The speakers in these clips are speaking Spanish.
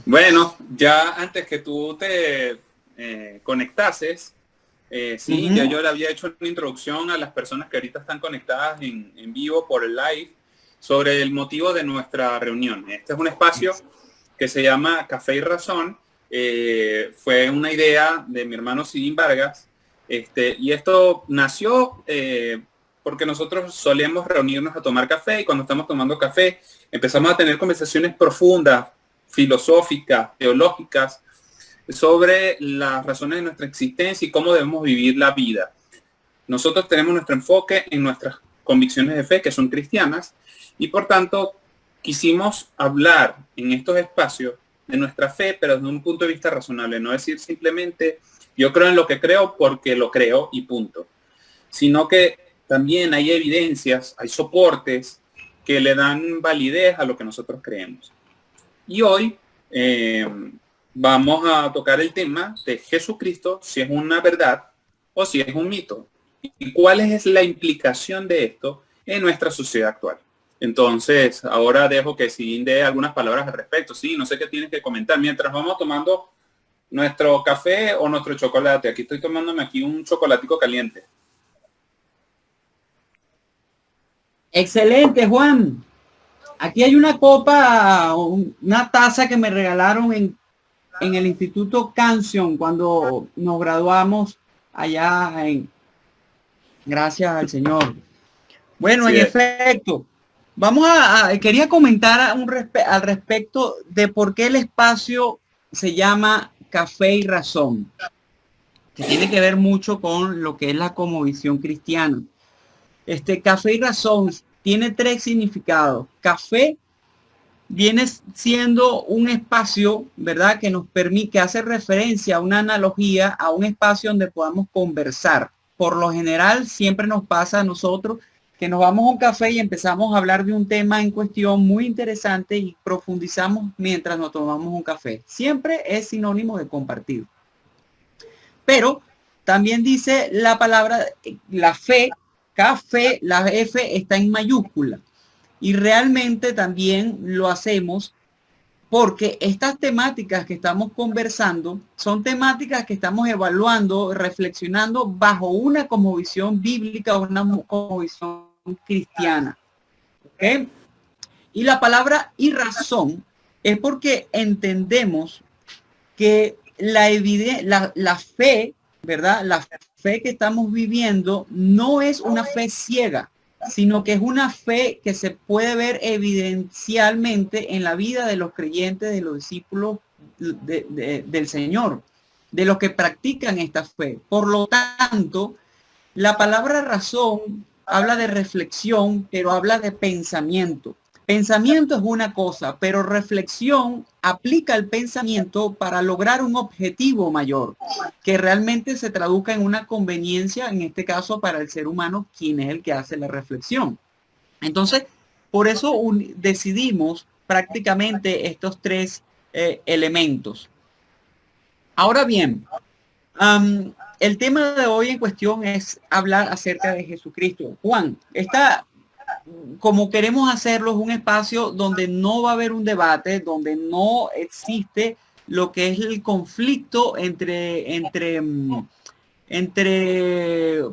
Bueno, ya antes que tú te conectases, sí, ya Ujú. yo le había hecho una introducción a las personas que ahorita están conectadas en vivo por el live sobre el motivo de nuestra reunión. Este es un espacio que se llama Café y Razón. Fue una idea de mi hermano Sidín Vargas. Y esto nació porque nosotros solemos reunirnos a tomar café y cuando estamos tomando café empezamos a tener conversaciones profundas, filosóficas, teológicas, sobre las razones de nuestra existencia y cómo debemos vivir la vida. Nosotros tenemos nuestro enfoque en nuestras convicciones de fe, que son cristianas, y por tanto quisimos hablar en estos espacios de nuestra fe, pero desde un punto de vista razonable, no decir simplemente yo creo en lo que creo porque lo creo y punto, sino que también hay evidencias, hay soportes que le dan validez a lo que nosotros creemos. Y hoy eh, vamos a tocar el tema de Jesucristo, si es una verdad o si es un mito. ¿Y cuál es la implicación de esto en nuestra sociedad actual? Entonces, ahora dejo que Sidín dé algunas palabras al respecto. Sí, no sé qué tienes que comentar. Mientras vamos tomando nuestro café o nuestro chocolate. Aquí estoy tomándome aquí un chocolatico caliente. Excelente, Juan. Aquí hay una copa, una taza que me regalaron en el Instituto Canción cuando nos graduamos allá en, gracias al Señor. Bueno, Sí, en efecto, quería comentar al respecto de por qué el espacio se llama Café y Razón, que tiene que ver mucho con lo que es la cosmovisión cristiana. Café y Razón tiene tres significados. Café viene siendo un espacio, ¿verdad? Que nos permite, que hace referencia a una analogía, a un espacio donde podamos conversar. Por lo general, siempre nos pasa a nosotros que nos vamos a un café y empezamos a hablar de un tema en cuestión muy interesante y profundizamos mientras nos tomamos un café. Siempre es sinónimo de compartir. Pero también dice la palabra, la fe, café, la F está en mayúscula. Y realmente también lo hacemos porque estas temáticas que estamos conversando son temáticas que estamos evaluando, reflexionando bajo una cosmovisión bíblica o una cosmovisión cristiana. ¿Okay? Y la palabra y razón es porque entendemos que la fe, ¿verdad? La fe que estamos viviendo no es una fe ciega, sino que es una fe que se puede ver evidencialmente en la vida de los creyentes, de los discípulos del Señor, de los que practican esta fe. Por lo tanto, la palabra razón habla de reflexión, pero habla de pensamiento. Pensamiento es una cosa, pero reflexión aplica el pensamiento para lograr un objetivo mayor, que realmente se traduzca en una conveniencia, en este caso para el ser humano, quien es el que hace la reflexión. Entonces, por eso decidimos prácticamente estos tres elementos. Ahora bien, el tema de hoy en cuestión es hablar acerca de Jesucristo. Juan, como queremos hacerlo, es un espacio donde no va a haber un debate, donde no existe lo que es el conflicto entre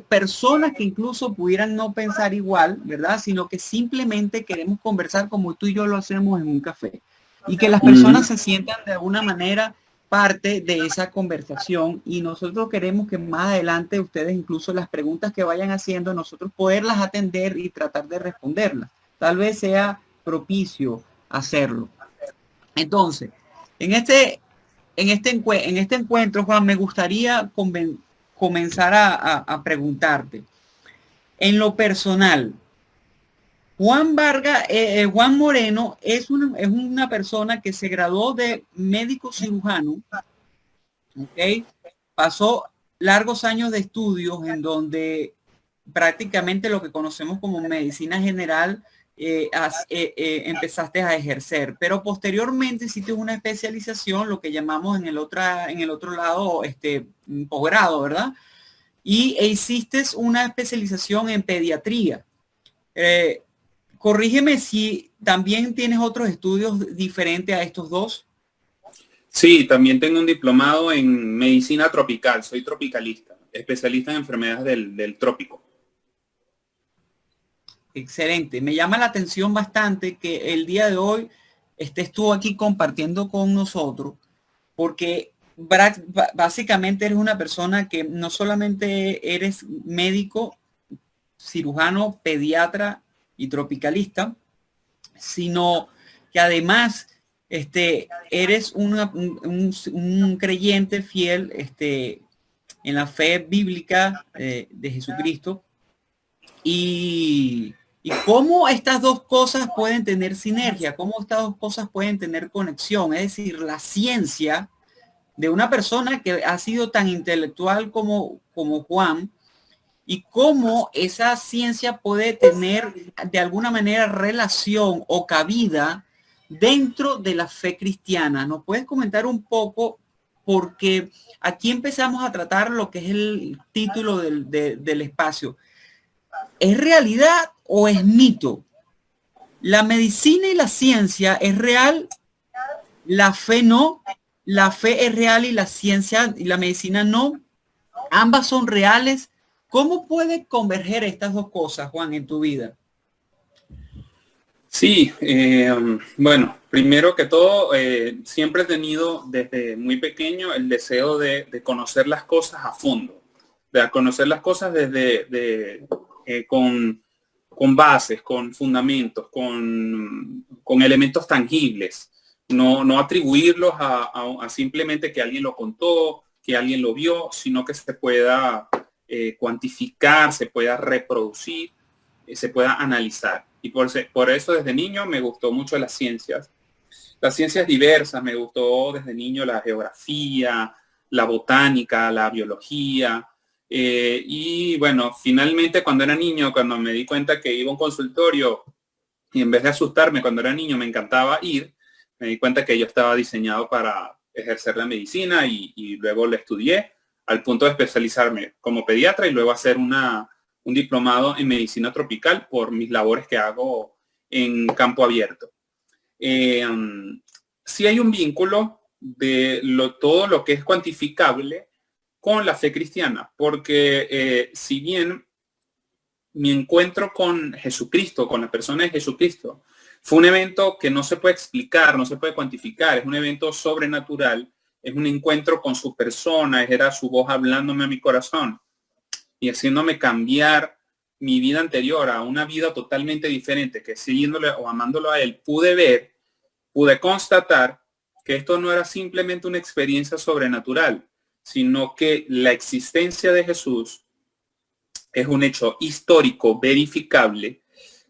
personas que incluso pudieran no pensar igual, ¿verdad? Sino que simplemente queremos conversar como tú y yo lo hacemos en un café. Y que las uh -huh. personas se sientan de alguna manera parte de esa conversación y nosotros queremos que más adelante ustedes incluso las preguntas que vayan haciendo, nosotros poderlas atender y tratar de responderlas. Tal vez sea propicio hacerlo. Entonces, en en este encuentro, Juan, me gustaría comenzar a preguntarte, en lo personal, Juan Moreno es una persona que se graduó de médico cirujano, ¿ok? Pasó largos años de estudios en donde prácticamente lo que conocemos como medicina general empezaste a ejercer, pero posteriormente hiciste una especialización, lo que llamamos en el otro lado, posgrado, ¿verdad? Y hiciste una especialización en pediatría. Eh, Corrígeme si también tienes otros estudios diferentes a estos dos. Sí, también tengo un diplomado en medicina tropical, soy tropicalista, especialista en enfermedades del trópico. Excelente. Me llama la atención bastante que el día de hoy estuvo aquí compartiendo con nosotros, porque básicamente eres una persona que no solamente eres médico, cirujano, pediatra y tropicalista, sino que además eres un creyente fiel en la fe bíblica de Jesucristo. Y cómo estas dos cosas pueden tener sinergia, cómo estas dos cosas pueden tener conexión, es decir, la ciencia de una persona que ha sido tan intelectual como Juan, y cómo esa ciencia puede tener de alguna manera relación o cabida dentro de la fe cristiana. ¿Nos puedes comentar un poco? Porque aquí empezamos a tratar lo que es el título del espacio. ¿Es realidad o es mito? La medicina y la ciencia es real, la fe no. La fe es real y la ciencia y la medicina no. Ambas son reales. ¿Cómo puede converger estas dos cosas, Juan, en tu vida? Sí, bueno, primero que todo, siempre he tenido desde muy pequeño el deseo de conocer las cosas a fondo, de conocer las cosas con bases, con fundamentos, con elementos tangibles, no atribuirlos a simplemente que alguien lo contó, que alguien lo vio, sino que se pueda cuantificar, se pueda reproducir, se pueda analizar. Y por eso desde niño me gustó mucho las ciencias diversas, me gustó desde niño la geografía, la botánica, la biología. Y bueno, finalmente cuando era niño, cuando me di cuenta que iba a un consultorio y en vez de asustarme cuando era niño me encantaba ir, me di cuenta que yo estaba diseñado para ejercer la medicina y luego la estudié al punto de especializarme como pediatra y luego hacer un diplomado en medicina tropical por mis labores que hago en campo abierto. Sí hay un vínculo de todo lo que es cuantificable con la fe cristiana, porque si bien mi encuentro con Jesucristo, con la persona de Jesucristo, fue un evento que no se puede explicar, no se puede cuantificar, es un evento sobrenatural, es un encuentro con su persona, era su voz hablándome a mi corazón y haciéndome cambiar mi vida anterior a una vida totalmente diferente, que siguiéndole o amándolo a él, pude constatar que esto no era simplemente una experiencia sobrenatural, sino que la existencia de Jesús es un hecho histórico, verificable,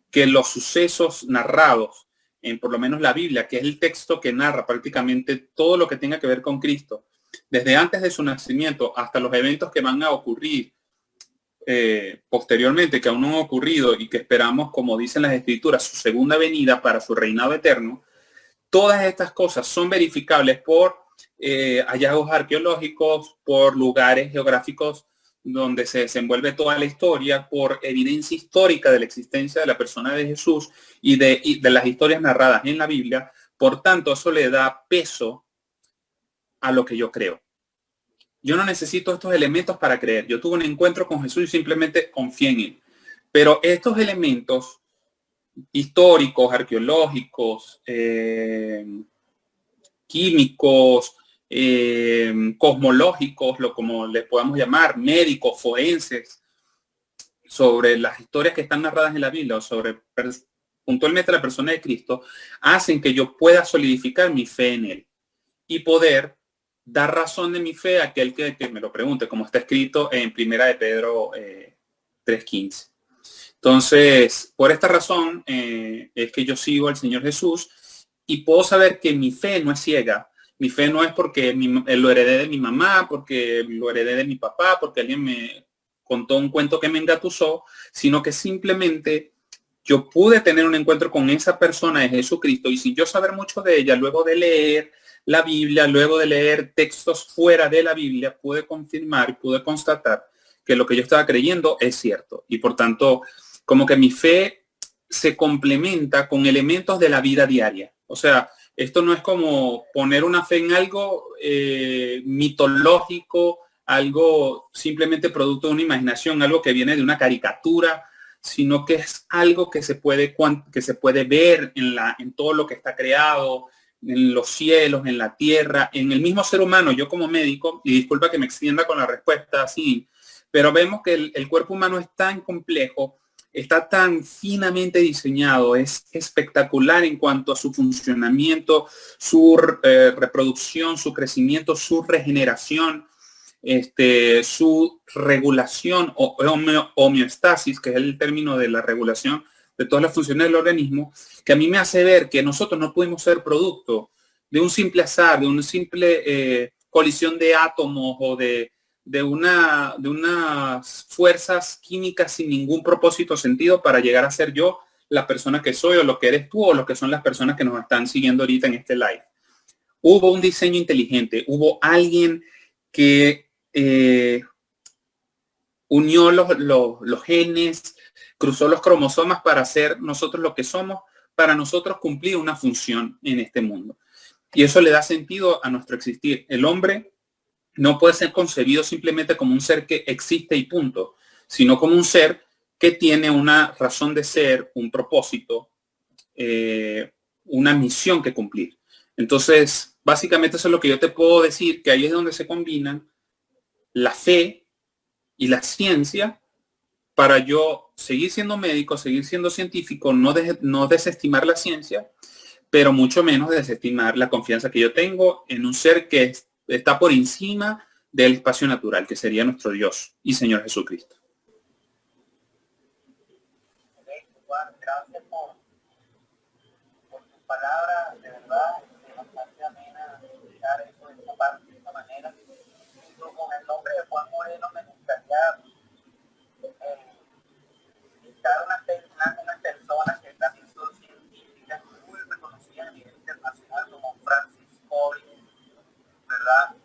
que los sucesos narrados en por lo menos la Biblia, que es el texto que narra prácticamente todo lo que tenga que ver con Cristo, desde antes de su nacimiento hasta los eventos que van a ocurrir posteriormente, que aún no han ocurrido y que esperamos, como dicen las escrituras, su segunda venida para su reinado eterno, todas estas cosas son verificables por hallazgos arqueológicos, por lugares geográficos donde se desenvuelve toda la historia, por evidencia histórica de la existencia de la persona de Jesús y de las historias narradas en la Biblia. Por tanto, eso le da peso a lo que yo creo. Yo no necesito estos elementos para creer. Yo tuve un encuentro con Jesús y simplemente confié en él. Pero estos elementos históricos, arqueológicos, químicos, cosmológicos, como les podamos llamar, médicos, forenses, sobre las historias que están narradas en la Biblia o sobre puntualmente la persona de Cristo, hacen que yo pueda solidificar mi fe en él y poder dar razón de mi fe a aquel que me lo pregunte, como está escrito en Primera de Pedro 3:15. Entonces, por esta razón es que yo sigo al Señor Jesús y puedo saber que mi fe no es ciega. Mi fe no es porque lo heredé de mi mamá, porque lo heredé de mi papá, porque alguien me contó un cuento que me engatusó, sino que simplemente yo pude tener un encuentro con esa persona de Jesucristo y sin yo saber mucho de ella, luego de leer la Biblia, luego de leer textos fuera de la Biblia, pude confirmar, pude constatar que lo que yo estaba creyendo es cierto. Y por tanto, como que mi fe se complementa con elementos de la vida diaria. O sea, Esto no es como poner una fe en algo mitológico, algo simplemente producto de una imaginación, algo que viene de una caricatura, sino que es algo que se puede ver en todo lo que está creado, en los cielos, en la tierra, en el mismo ser humano. Yo como médico, y disculpa que me extienda con la respuesta así, pero vemos que el cuerpo humano es tan complejo, está tan finamente diseñado, es espectacular en cuanto a su funcionamiento, su reproducción, su crecimiento, su regeneración, su regulación o homeostasis, que es el término de la regulación de todas las funciones del organismo, que a mí me hace ver que nosotros no pudimos ser producto de un simple azar, de una simple colisión de átomos o de unas fuerzas químicas sin ningún propósito o sentido para llegar a ser yo la persona que soy, o lo que eres tú, o lo que son las personas que nos están siguiendo ahorita en este live. Hubo un diseño inteligente, hubo alguien que unió los genes, cruzó los cromosomas para hacer nosotros lo que somos, para nosotros cumplir una función en este mundo. Y eso le da sentido a nuestro existir. El hombre no puede ser concebido simplemente como un ser que existe y punto, sino como un ser que tiene una razón de ser, un propósito, una misión que cumplir. Entonces, básicamente eso es lo que yo te puedo decir, que ahí es donde se combinan la fe y la ciencia para yo seguir siendo médico, seguir siendo científico, no desestimar la ciencia, pero mucho menos desestimar la confianza que yo tengo en un ser que está por encima del espacio natural, que sería nuestro Dios y Señor Jesucristo. Gracias por tus palabras, de verdad, es bastante amena escuchar eso de esta parte, de esta manera. Con el nombre de Juan Moreno me gustaría citar unas personas que también son científicas muy reconocidas a nivel internacional, como Francis Collins, ¿verdad?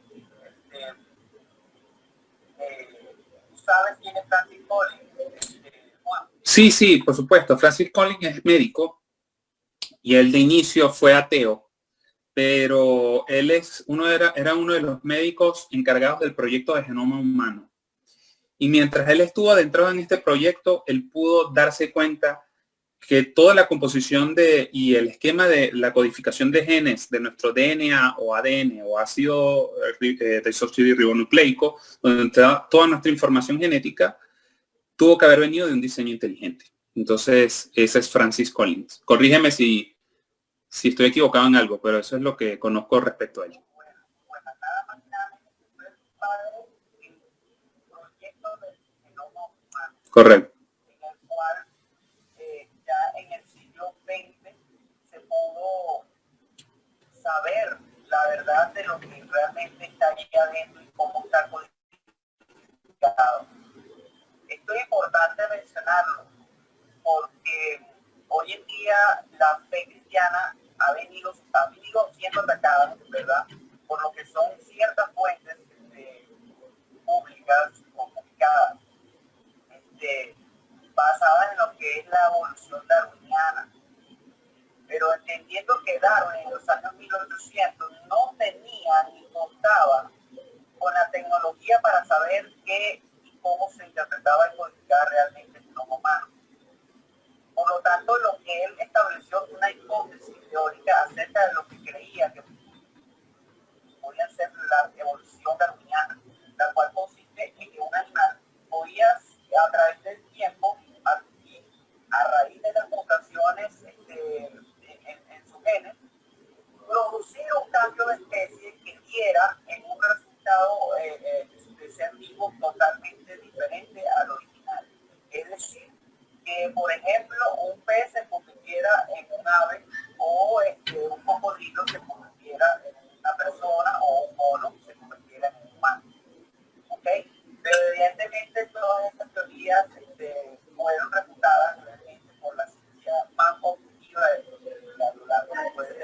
¿Tú sabes quién es Francis Collins, Juan? Sí, por supuesto. Francis Collins es médico y él de inicio fue ateo, pero él era uno de los médicos encargados del proyecto de genoma humano. Y mientras él estuvo adentrado en este proyecto, él pudo darse cuenta que toda la composición y el esquema de la codificación de genes de nuestro DNA o ADN o ácido desoxirribonucleico, donde entra toda nuestra información genética, tuvo que haber venido de un diseño inteligente. Entonces, ese es Francis Collins. Corrígeme si estoy equivocado en algo, pero eso es lo que conozco respecto a él. Correcto. En el cual ya en el siglo XX se pudo saber la verdad de lo que realmente está allí adentro y cómo está codificado. Esto es importante mencionarlo porque hoy en día la fe cristiana ha venido siendo atacada, ¿verdad? Por lo que son ciertas fuentes públicas o publicadas basadas en lo que es la evolución darwiniana. Pero entendiendo que Darwin en los años 1800 no tenía ni contaba con la tecnología para saber qué y cómo se interpretaba y codificaba realmente el genoma humano. Por lo tanto, lo que él estableció una hipótesis teórica acerca de lo que creía que podía ser la evolución darwiniana, la cual consiste en que un animal podía, a través del tiempo, a raíz de las mutaciones en sus genes, producir un cambio de especie que diera en un resultado de ser vivo totalmente diferente al original. Es decir, que por ejemplo un pez se convirtiera en un ave o un cocodrilo se convirtiera en una persona o un mono se convirtiera en un humano. ¿Okay? Pero evidentemente todas estas teorías fueron refutadas realmente por la ciencia más objetiva de a lo largo después de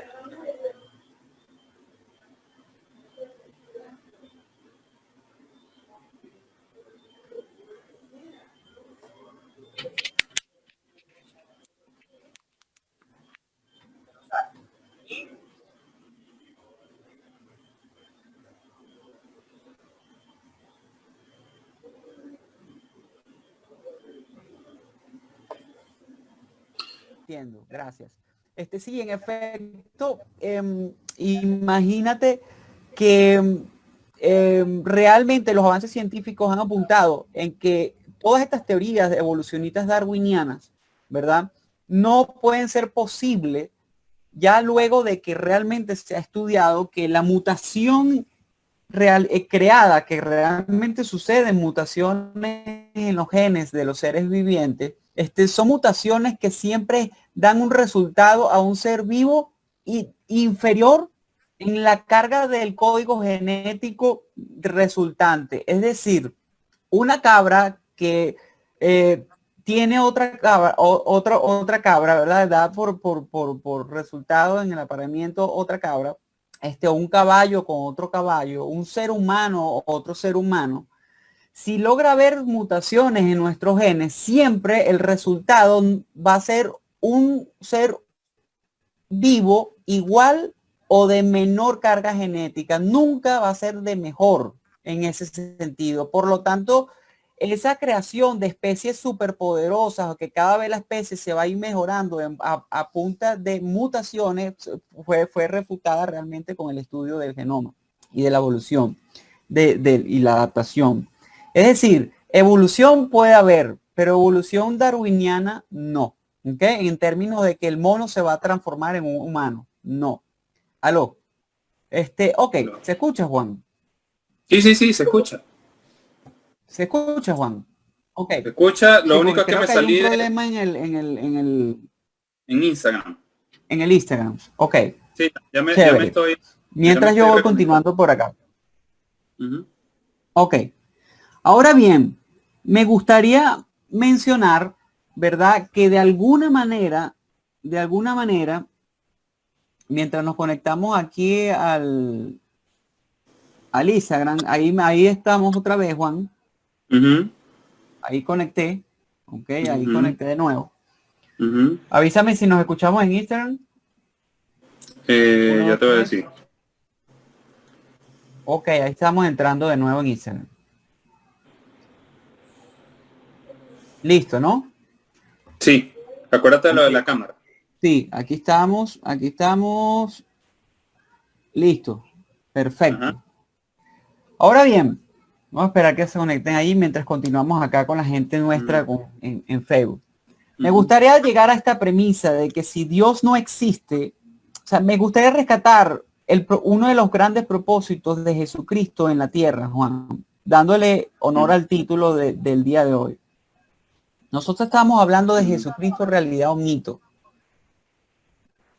entiendo, gracias. Sí, en efecto, imagínate que realmente los avances científicos han apuntado en que todas estas teorías evolucionistas darwinianas, ¿verdad? No pueden ser posibles ya luego de que realmente se ha estudiado que la mutación real, creada, que realmente suceden mutaciones en los genes de los seres vivientes, son mutaciones que siempre dan un resultado a un ser vivo inferior en la carga del código genético resultante. Es decir, una cabra que tiene otra cabra, otra cabra, ¿verdad? Da por resultado en el apareamiento otra cabra, un caballo con otro caballo, un ser humano o otro ser humano. Si logra haber mutaciones en nuestros genes, siempre el resultado va a ser un ser vivo igual o de menor carga genética. Nunca va a ser de mejor en ese sentido. Por lo tanto, esa creación de especies superpoderosas, o que cada vez la especie se va a ir mejorando a punta de mutaciones, fue refutada realmente con el estudio del genoma y de la evolución y la adaptación. Es decir, evolución puede haber, pero evolución darwiniana no. ¿Okay? En términos de que el mono se va a transformar en un humano. No. Aló. Ok, ¿se escucha, Juan? Sí, se escucha. ¿Se escucha, Juan? Ok. Se escucha, lo único que me salí hay un problema en Instagram. En el Instagram. Ok. Sí, ya me estoy. Mientras yo voy continuando por acá. Ok. Ahora bien, me gustaría mencionar, ¿verdad? Que de alguna manera, mientras nos conectamos aquí al Instagram, ahí estamos otra vez, Juan. Ahí conecté. Ok, ahí conecté de nuevo. Avísame si nos escuchamos en Instagram. Ya te voy a decir. Ok, ahí estamos entrando de nuevo en Instagram. Listo, ¿no? Sí, acuérdate de lo de la cámara. Sí, aquí estamos. Listo. Perfecto. Ajá. Ahora bien, vamos a esperar que se conecten ahí mientras continuamos acá con la gente nuestra en Facebook. Me gustaría llegar a esta premisa de que si Dios no existe, o sea, me gustaría rescatar uno de los grandes propósitos de Jesucristo en la tierra, Juan, dándole honor al título del día de hoy. Nosotros estamos hablando de Jesucristo, realidad o mito.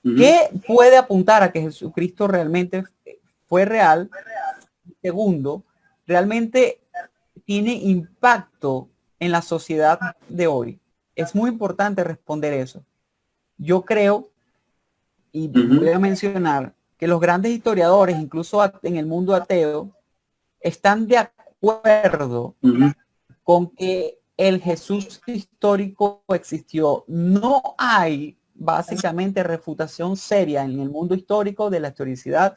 ¿Qué puede apuntar a que Jesucristo realmente fue real? Segundo, realmente tiene impacto en la sociedad de hoy. Es muy importante responder eso. Yo creo, y voy a mencionar, que los grandes historiadores, incluso en el mundo ateo, están de acuerdo con que el Jesús histórico existió. No hay básicamente refutación seria en el mundo histórico de la historicidad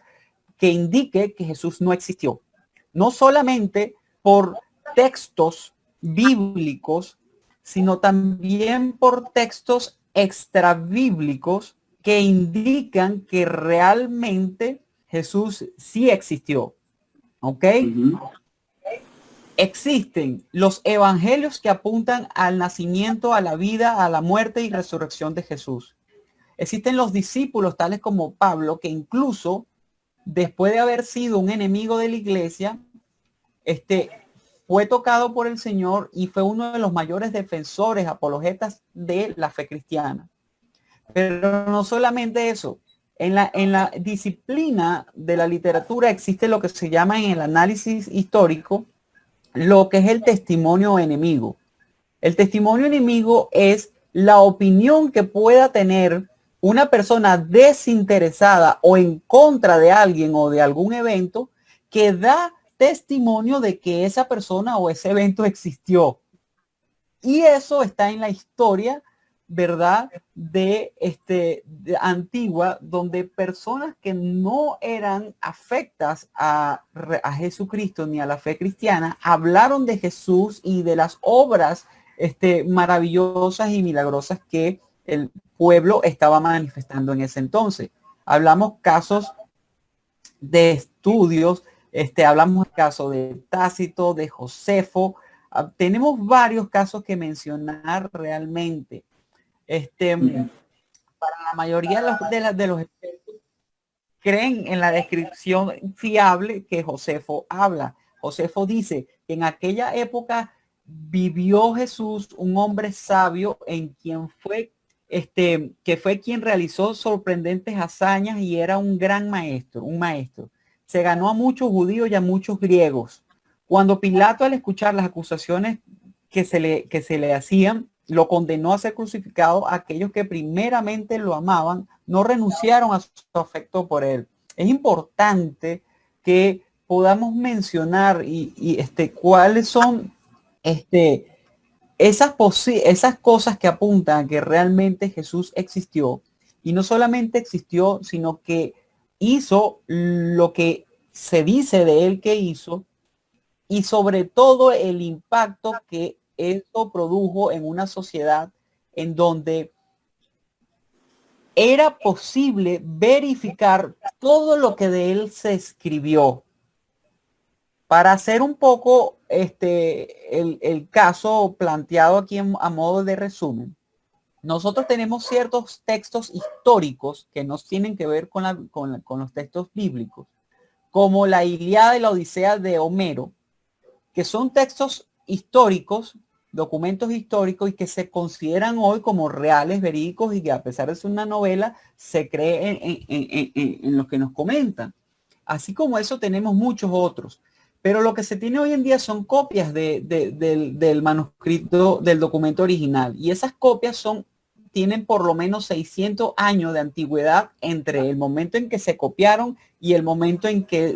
que indique que Jesús no existió. No solamente por textos bíblicos, sino también por textos extrabíblicos que indican que realmente Jesús sí existió. ¿Ok? Existen los evangelios que apuntan al nacimiento, a la vida, a la muerte y resurrección de Jesús. Existen los discípulos tales como Pablo, que incluso después de haber sido un enemigo de la iglesia, fue tocado por el Señor y fue uno de los mayores defensores, apologetas de la fe cristiana. Pero no solamente eso. En la disciplina de la literatura existe lo que se llama en el análisis histórico lo que es el testimonio enemigo. El testimonio enemigo es la opinión que pueda tener una persona desinteresada o en contra de alguien o de algún evento que da testimonio de que esa persona o ese evento existió. Y eso está en la historia, ¿verdad? De antigua, donde personas que no eran afectas a Jesucristo ni a la fe cristiana hablaron de Jesús y de las obras maravillosas y milagrosas que el pueblo estaba manifestando en ese entonces. Hablamos casos de estudios, hablamos del caso de Tácito, de Josefo. Tenemos varios casos que mencionar realmente. Para la mayoría de los expertos creen en la descripción fiable que Josefo habla. Josefo dice que en aquella época vivió Jesús, un hombre sabio en quien fue, que fue quien realizó sorprendentes hazañas y era un gran maestro, un maestro. Se ganó a muchos judíos y a muchos griegos. Cuando Pilato, al escuchar las acusaciones que se le hacían, lo condenó a ser crucificado, aquellos que primeramente lo amaban no renunciaron a su afecto por él. Es importante que podamos mencionar cuáles son esas cosas que apuntan a que realmente Jesús existió, y no solamente existió, sino que hizo lo que se dice de él que hizo, y sobre todo el impacto que esto produjo en una sociedad en donde era posible verificar todo lo que de él se escribió. Para hacer un poco el caso planteado aquí a modo de resumen, nosotros tenemos ciertos textos históricos que nos tienen que ver con los textos bíblicos, como la Ilíada y la Odisea de Homero, que son textos históricos, documentos históricos, y que se consideran hoy como reales, verídicos, y que a pesar de ser una novela, se cree en lo que nos comentan. Así como eso tenemos muchos otros. Pero lo que se tiene hoy en día son copias del manuscrito, del documento original. Y esas copias tienen por lo menos 600 años de antigüedad entre el momento en que se copiaron y el momento en que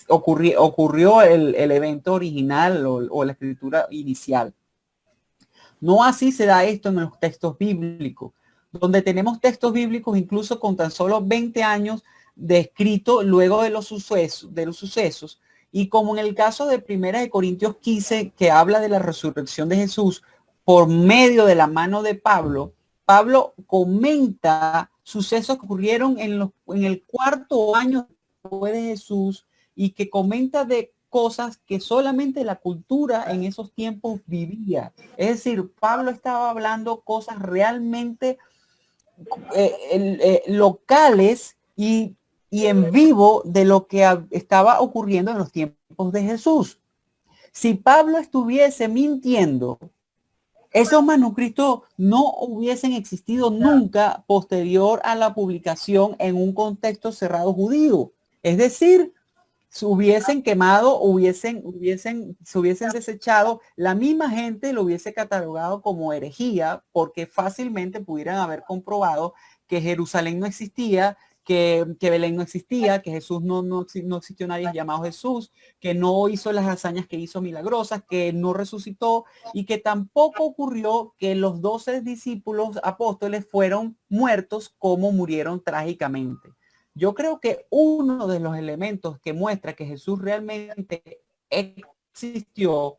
ocurrió el evento original o la escritura inicial. No así se da esto en los textos bíblicos, donde tenemos textos bíblicos incluso con tan solo 20 años de escrito luego de los sucesos, y como en el caso de 1 Corintios 15, que habla de la resurrección de Jesús por medio de la mano de Pablo. Pablo comenta sucesos que ocurrieron en el cuarto año después de Jesús, y que comenta de cosas que solamente la cultura en esos tiempos vivía. Es decir, Pablo estaba hablando cosas realmente locales y en vivo de lo que estaba ocurriendo en los tiempos de Jesús. Si Pablo estuviese mintiendo, esos manuscritos no hubiesen existido nunca posterior a la publicación en un contexto cerrado judío. Es decir, se hubiesen quemado, se hubiesen desechado, la misma gente lo hubiese catalogado como herejía, porque fácilmente pudieran haber comprobado que Jerusalén no existía, que Belén no existía, que Jesús no existió nadie llamado Jesús, que no hizo las hazañas que hizo milagrosas, que no resucitó, y que tampoco ocurrió que los 12 discípulos apóstoles fueron muertos como murieron trágicamente. Yo creo que uno de los elementos que muestra que Jesús realmente existió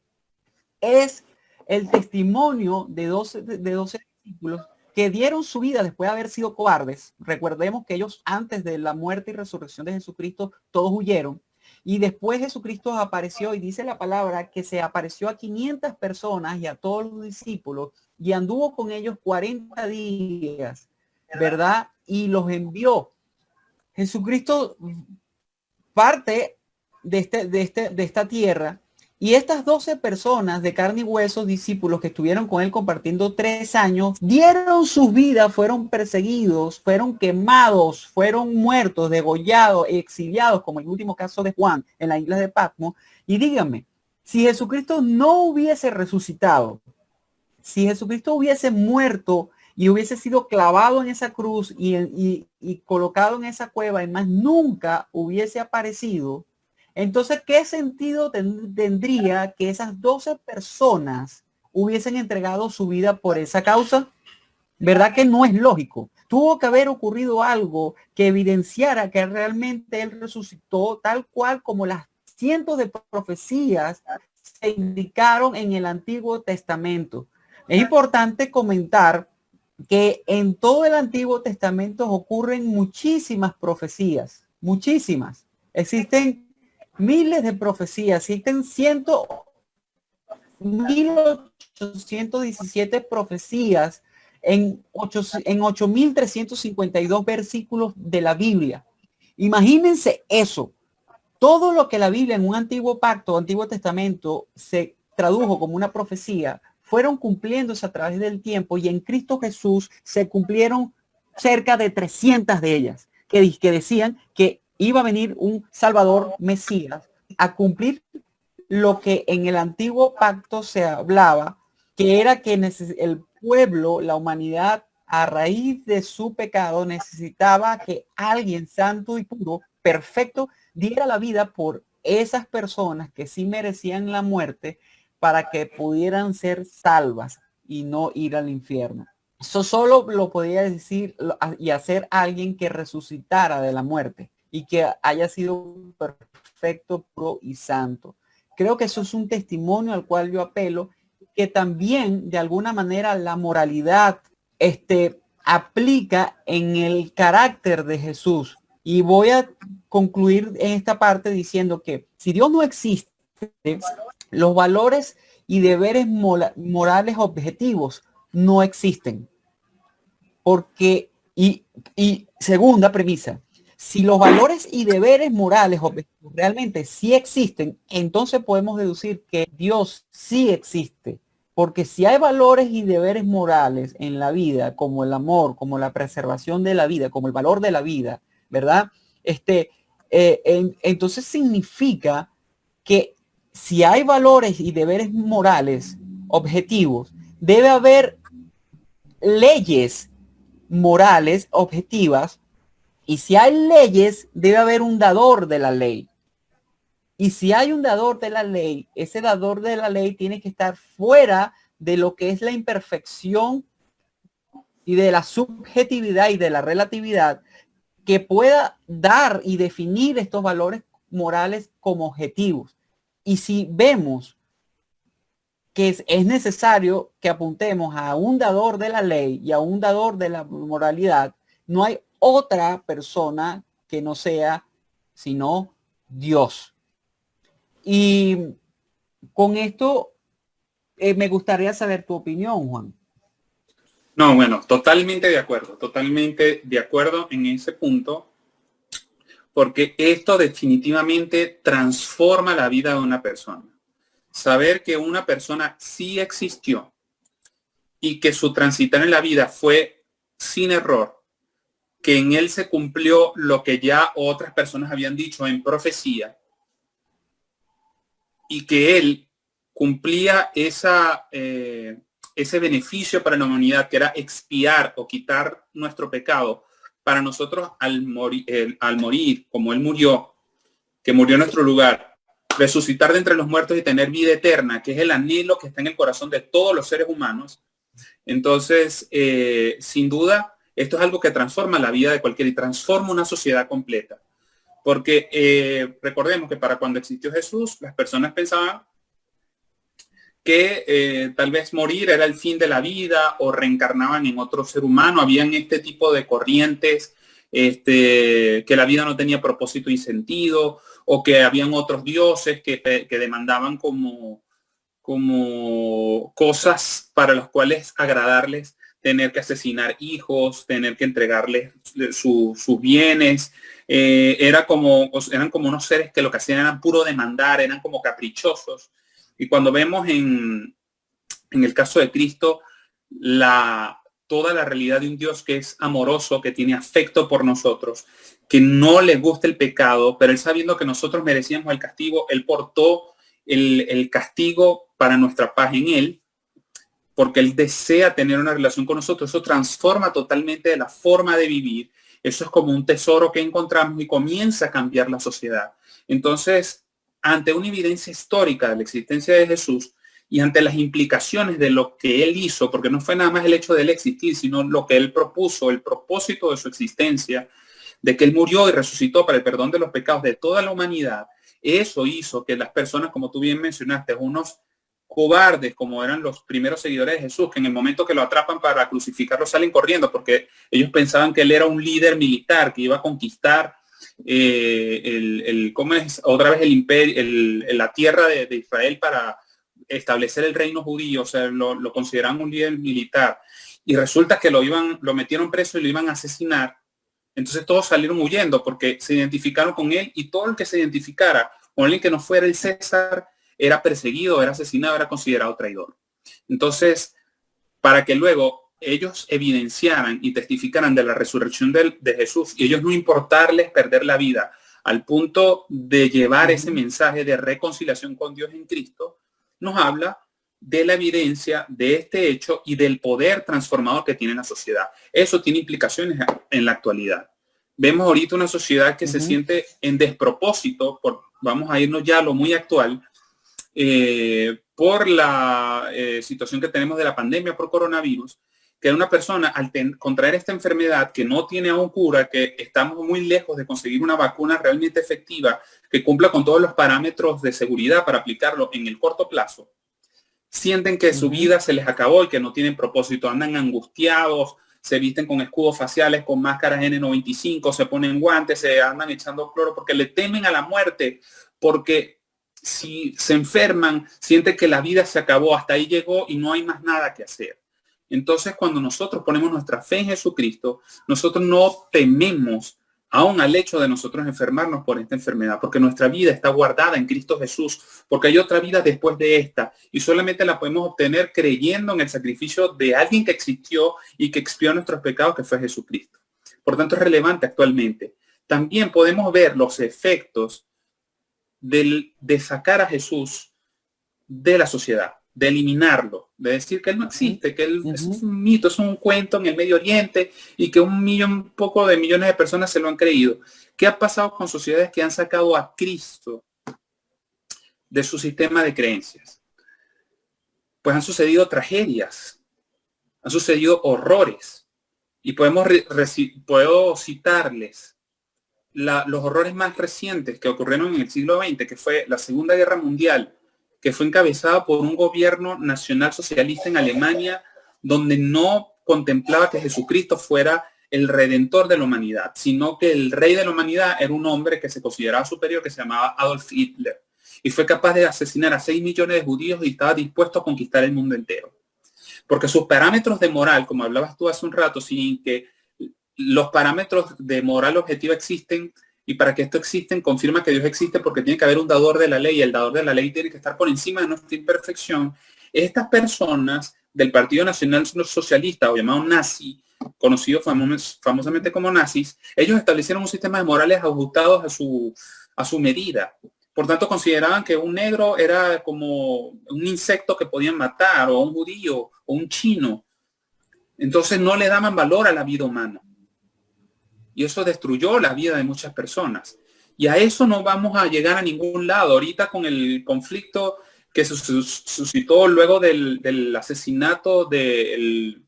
es el testimonio de 12 discípulos que dieron su vida después de haber sido cobardes. Recordemos que ellos, antes de la muerte y resurrección de Jesucristo, todos huyeron. Y después Jesucristo apareció, y dice la palabra que se apareció a 500 personas y a todos los discípulos, y anduvo con ellos 40 días, ¿verdad? Y los envió. Jesucristo parte de esta tierra, y estas 12 personas de carne y hueso, discípulos que estuvieron con él compartiendo 3 años, dieron sus vidas, fueron perseguidos, fueron quemados, fueron muertos, degollados, exiliados, como el último caso de Juan en la isla de Patmos. Y díganme, si Jesucristo no hubiese resucitado, si Jesucristo hubiese muerto y hubiese sido clavado en esa cruz y colocado en esa cueva, y más nunca hubiese aparecido, entonces, ¿qué sentido tendría que esas 12 personas hubiesen entregado su vida por esa causa? ¿Verdad que no es lógico? Tuvo que haber ocurrido algo que evidenciara que realmente él resucitó, tal cual como las cientos de profecías se indicaron en el Antiguo Testamento. Es importante comentar que en todo el Antiguo Testamento ocurren muchísimas profecías, muchísimas. Existen miles de profecías, existen 1817 profecías en 8.352 versículos de la Biblia. Imagínense eso. Todo lo que la Biblia en un antiguo pacto, antiguo testamento, se tradujo como una profecía, fueron cumpliéndose a través del tiempo, y en Cristo Jesús se cumplieron cerca de 300 de ellas, que decían que iba a venir un Salvador Mesías a cumplir lo que en el antiguo pacto se hablaba, que era que el pueblo, la humanidad, a raíz de su pecado, necesitaba que alguien santo y puro, perfecto, diera la vida por esas personas que sí merecían la muerte, para que pudieran ser salvas y no ir al infierno. Eso solo lo podía decir y hacer alguien que resucitara de la muerte y que haya sido perfecto, puro y santo. Creo que eso es un testimonio al cual yo apelo, que también de alguna manera la moralidad aplica en el carácter de Jesús. Y voy a concluir en esta parte diciendo que si Dios no existe, los valores y deberes morales objetivos no existen. Porque, y segunda premisa, si los valores y deberes morales objetivos realmente sí existen, entonces podemos deducir que Dios sí existe. Porque si hay valores y deberes morales en la vida, como el amor, como la preservación de la vida, como el valor de la vida, ¿verdad? Entonces significa que si hay valores y deberes morales objetivos, debe haber leyes morales objetivas, y si hay leyes, debe haber un dador de la ley. Y si hay un dador de la ley, ese dador de la ley tiene que estar fuera de lo que es la imperfección y de la subjetividad y de la relatividad, que pueda dar y definir estos valores morales como objetivos. Y si vemos que es necesario que apuntemos a un dador de la ley y a un dador de la moralidad, no hay otra persona que no sea sino Dios. Y con esto me gustaría saber tu opinión, Juan. No, bueno, totalmente de acuerdo en ese punto, porque esto definitivamente transforma la vida de una persona. Saber que una persona sí existió y que su transitar en la vida fue sin error, que en él se cumplió lo que ya otras personas habían dicho en profecía, y que él cumplía ese beneficio para la humanidad, que era expiar o quitar nuestro pecado para nosotros al morir, como él murió, que murió en nuestro lugar, resucitar de entre los muertos y tener vida eterna, que es el anhelo que está en el corazón de todos los seres humanos. Entonces, sin duda, esto es algo que transforma la vida de cualquiera y transforma una sociedad completa. Porque recordemos que para cuando existió Jesús, las personas pensaban que tal vez morir era el fin de la vida, o reencarnaban en otro ser humano. Habían este tipo de corrientes, que la vida no tenía propósito y sentido, o que habían otros dioses que demandaban como cosas para las cuales agradarles, tener que asesinar hijos, tener que entregarles sus bienes. Eran como unos seres que lo que hacían era puro demandar, eran como caprichosos. Y cuando vemos en el caso de Cristo, toda la realidad de un Dios que es amoroso, que tiene afecto por nosotros, que no le gusta el pecado, pero él, sabiendo que nosotros merecíamos el castigo, él portó el castigo para nuestra paz en él, porque él desea tener una relación con nosotros. Eso transforma totalmente la forma de vivir. Eso es como un tesoro que encontramos y comienza a cambiar la sociedad. Entonces, ante una evidencia histórica de la existencia de Jesús y ante las implicaciones de lo que él hizo, porque no fue nada más el hecho de él existir, sino lo que él propuso, el propósito de su existencia, de que él murió y resucitó para el perdón de los pecados de toda la humanidad, eso hizo que las personas, como tú bien mencionaste, unos cobardes como eran los primeros seguidores de Jesús, que en el momento que lo atrapan para crucificarlo salen corriendo porque ellos pensaban que él era un líder militar que iba a conquistar ¿cómo es? Otra vez el imperio, la tierra de Israel para establecer el reino judío. O sea, lo consideraban un líder militar, y resulta que lo metieron preso y lo iban a asesinar. Entonces todos salieron huyendo porque se identificaron con él, y todo el que se identificara con alguien que no fuera el César era perseguido, era asesinado, era considerado traidor. Entonces, para que luego ellos evidenciaran y testificaran de la resurrección de Jesús, y ellos no importarles perder la vida, al punto de llevar ese mensaje de reconciliación con Dios en Cristo, nos habla de la evidencia de este hecho y del poder transformador que tiene la sociedad. Eso tiene implicaciones en la actualidad. Vemos ahorita una sociedad que se siente en despropósito, vamos a irnos ya a lo muy actual, por la situación que tenemos de la pandemia por coronavirus, que una persona al contraer esta enfermedad que no tiene aún cura, que estamos muy lejos de conseguir una vacuna realmente efectiva que cumpla con todos los parámetros de seguridad para aplicarlo en el corto plazo, sienten que su vida se les acabó y que no tienen propósito, andan angustiados, se visten con escudos faciales, con máscaras N95, se ponen guantes, se andan echando cloro porque le temen a la muerte, porque si se enferman, sienten que la vida se acabó, hasta ahí llegó y no hay más nada que hacer. Entonces, cuando nosotros ponemos nuestra fe en Jesucristo, nosotros no tememos aún al hecho de nosotros enfermarnos por esta enfermedad, porque nuestra vida está guardada en Cristo Jesús, porque hay otra vida después de esta, y solamente la podemos obtener creyendo en el sacrificio de alguien que existió y que expió nuestros pecados, que fue Jesucristo. Por tanto, es relevante actualmente. También podemos ver los efectos de sacar a Jesús de la sociedad, de eliminarlo, de decir que él no existe, que él es un mito, es un cuento en el Medio Oriente, y que poco de millones de personas se lo han creído. ¿Qué ha pasado con sociedades que han sacado a Cristo de su sistema de creencias? Pues han sucedido tragedias, han sucedido horrores, y puedo citarles los horrores más recientes que ocurrieron en el siglo XX, que fue la Segunda Guerra Mundial, que fue encabezada por un gobierno nacional socialista en Alemania, donde no contemplaba que Jesucristo fuera el redentor de la humanidad, sino que el rey de la humanidad era un hombre que se consideraba superior, que se llamaba Adolf Hitler, y fue capaz de asesinar a 6 millones de judíos y estaba dispuesto a conquistar el mundo entero. Porque sus parámetros de moral, como hablabas tú hace un rato, sin que los parámetros de moral objetiva existen, y para que esto existen, confirma que Dios existe, porque tiene que haber un dador de la ley, y el dador de la ley tiene que estar por encima de nuestra imperfección. Estas personas del Partido Nacional Socialista, o llamado nazi, conocido famosamente como nazis, ellos establecieron un sistema de morales ajustados a su medida. Por tanto, consideraban que un negro era como un insecto que podían matar, o un judío, o un chino. Entonces no le daban valor a la vida humana. Y eso destruyó la vida de muchas personas. Y a eso no vamos a llegar a ningún lado. Ahorita con el conflicto que se suscitó luego del asesinato del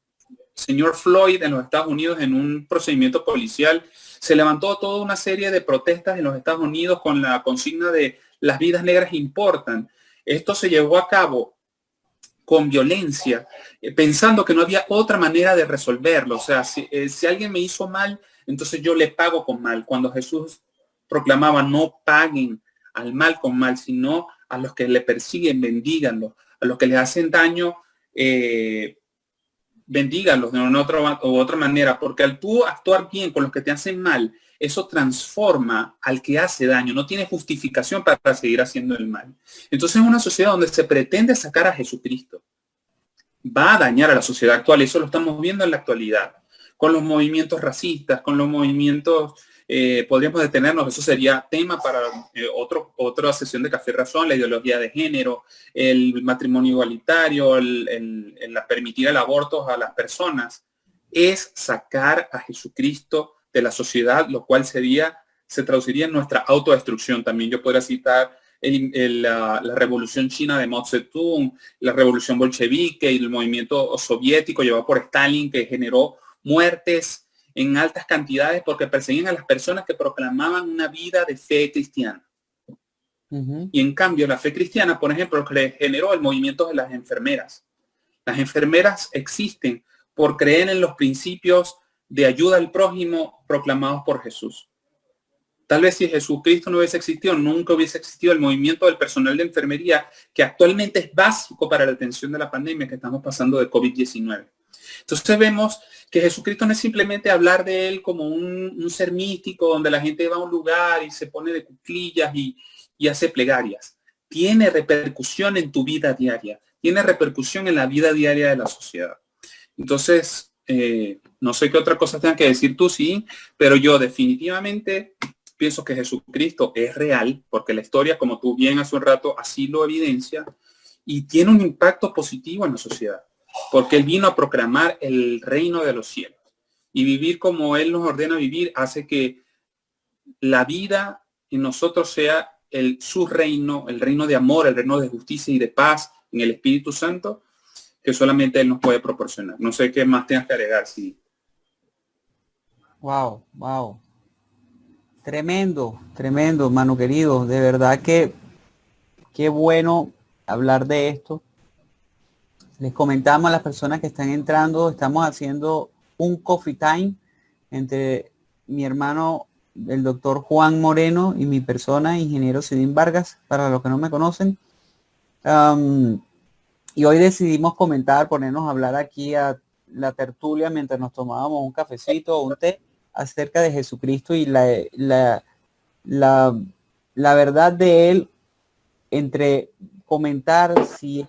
señor Floyd en los Estados Unidos en un procedimiento policial, se levantó toda una serie de protestas en los Estados Unidos con la consigna de las vidas negras importan. Esto se llevó a cabo con violencia, pensando que no había otra manera de resolverlo. O sea, si alguien me hizo mal, entonces yo le pago con mal. Cuando Jesús proclamaba no paguen al mal con mal, sino a los que le persiguen, bendíganlos. A los que les hacen daño, bendíganlos de una otra manera. Porque al tú actuar bien con los que te hacen mal, eso transforma al que hace daño. No tiene justificación para seguir haciendo el mal. Entonces, en una sociedad donde se pretende sacar a Jesucristo, va a dañar a la sociedad actual. Eso lo estamos viendo en la actualidad, con los movimientos racistas, con los movimientos, podríamos detenernos, eso sería tema para otra sesión de Café Razón, la ideología de género, el matrimonio igualitario, el permitir el aborto a las personas. Es sacar a Jesucristo de la sociedad, lo cual se traduciría en nuestra autodestrucción. También yo podría citar la revolución china de Mao Zedong, la revolución bolchevique y el movimiento soviético llevado por Stalin, que generó muertes en altas cantidades porque perseguían a las personas que proclamaban una vida de fe cristiana. Ujú. Y en cambio, la fe cristiana, por ejemplo, generó el movimiento de las enfermeras. Las enfermeras existen por creer en los principios de ayuda al prójimo proclamados por Jesús. Tal vez si Jesucristo no hubiese existido, nunca hubiese existido el movimiento del personal de enfermería, que actualmente es básico para la atención de la pandemia que estamos pasando de COVID-19. Entonces vemos que Jesucristo no es simplemente hablar de él como un ser místico donde la gente va a un lugar y se pone de cuclillas y hace plegarias. Tiene repercusión en tu vida diaria, tiene repercusión en la vida diaria de la sociedad. Entonces, no sé qué otra cosa tengas que decir tú, sí, pero yo definitivamente pienso que Jesucristo es real, porque la historia, como tú bien hace un rato, así lo evidencia, y tiene un impacto positivo en la sociedad, porque Él vino a proclamar el reino de los cielos. Y vivir como Él nos ordena vivir hace que la vida en nosotros sea su reino, el reino de amor, el reino de justicia y de paz en el Espíritu Santo, que solamente Él nos puede proporcionar. No sé qué más tengas que agregar. Sí. Wow, wow. Tremendo, tremendo, mano querido. De verdad que qué bueno hablar de esto. Les comentamos a las personas que están entrando, estamos haciendo un coffee time entre mi hermano, el doctor Juan Moreno, y mi persona, ingeniero Sidín Vargas, para los que no me conocen. Y hoy decidimos comentar, ponernos a hablar aquí a la tertulia mientras nos tomábamos un cafecito o un té acerca de Jesucristo y la verdad de él, entre comentar si es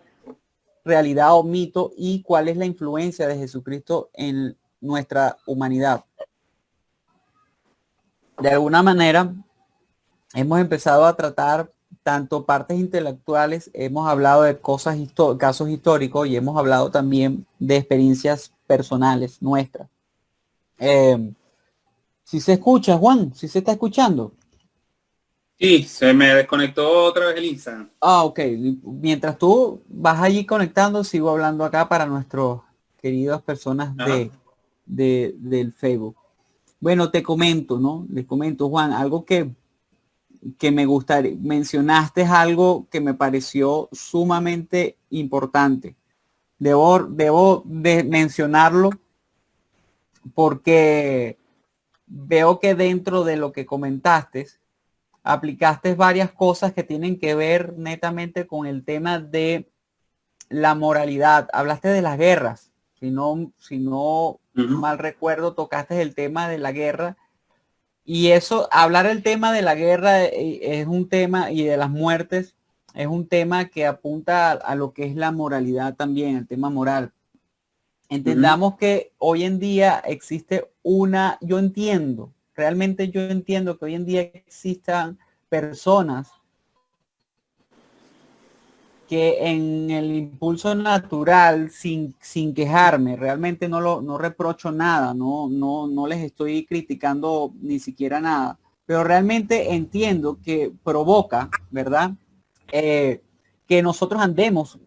realidad o mito y cuál es la influencia de Jesucristo en nuestra humanidad. De alguna manera hemos empezado a tratar tanto partes intelectuales, hemos hablado de casos históricos y hemos hablado también de experiencias personales nuestras. Si se escucha, Juan, si se está escuchando. Sí, se me desconectó otra vez el Instagram. Ah, ok. Mientras tú vas allí conectando, sigo hablando acá para nuestros queridas personas del Facebook. Bueno, te comento, ¿no? Les comento, Juan, algo que me gustaría, mencionaste algo que me pareció sumamente importante. Debo de mencionarlo porque veo que dentro de lo que comentaste, aplicaste varias cosas que tienen que ver netamente con el tema de la moralidad. Hablaste de las guerras. Si no mal recuerdo, tocaste el tema de la guerra. Y eso, hablar el tema de la guerra es un tema, y de las muertes, es un tema que apunta a lo que es la moralidad también, el tema moral. Entendamos que hoy en día existe realmente yo entiendo que hoy en día existan personas que en el impulso natural, sin quejarme, realmente no reprocho nada, no les estoy criticando ni siquiera nada, pero realmente entiendo que provoca, ¿verdad? Que nosotros andemos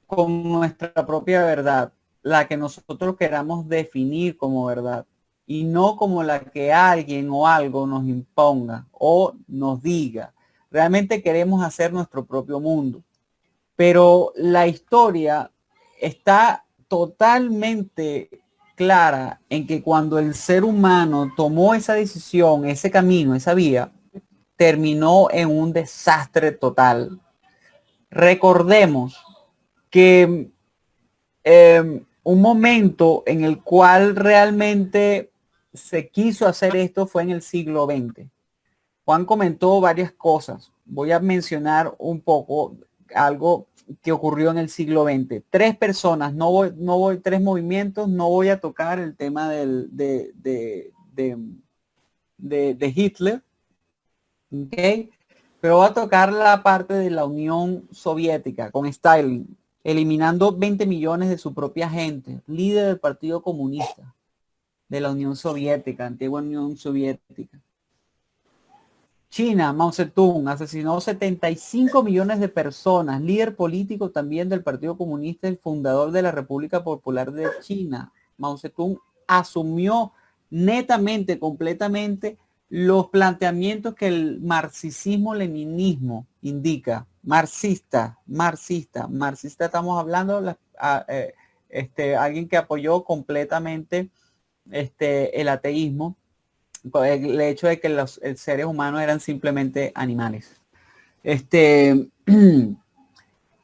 con nuestra propia verdad, la que nosotros queramos definir como verdad, y no como la que alguien o algo nos imponga o nos diga. Realmente queremos hacer nuestro propio mundo. Pero la historia está totalmente clara en que cuando el ser humano tomó esa decisión, ese camino, esa vía, terminó en un desastre total. Recordemos que un momento en el cual realmente se quiso hacer esto fue en el siglo XX. Juan comentó varias cosas. Voy a mencionar un poco algo que ocurrió en el siglo XX. Tres personas, tres movimientos, no voy a tocar el tema de Hitler, ¿ok? Pero voy a tocar la parte de la Unión Soviética con Stalin, eliminando 20 millones de su propia gente, líder del Partido Comunista de la Unión Soviética, antigua Unión Soviética. China, Mao Zedong asesinó 75 millones de personas, líder político también del Partido Comunista, el fundador de la República Popular de China. Mao Zedong asumió netamente, completamente los planteamientos que el marxismo-leninismo indica. Marxista, estamos hablando alguien que apoyó completamente el ateísmo, el hecho de que los seres humanos eran simplemente animales.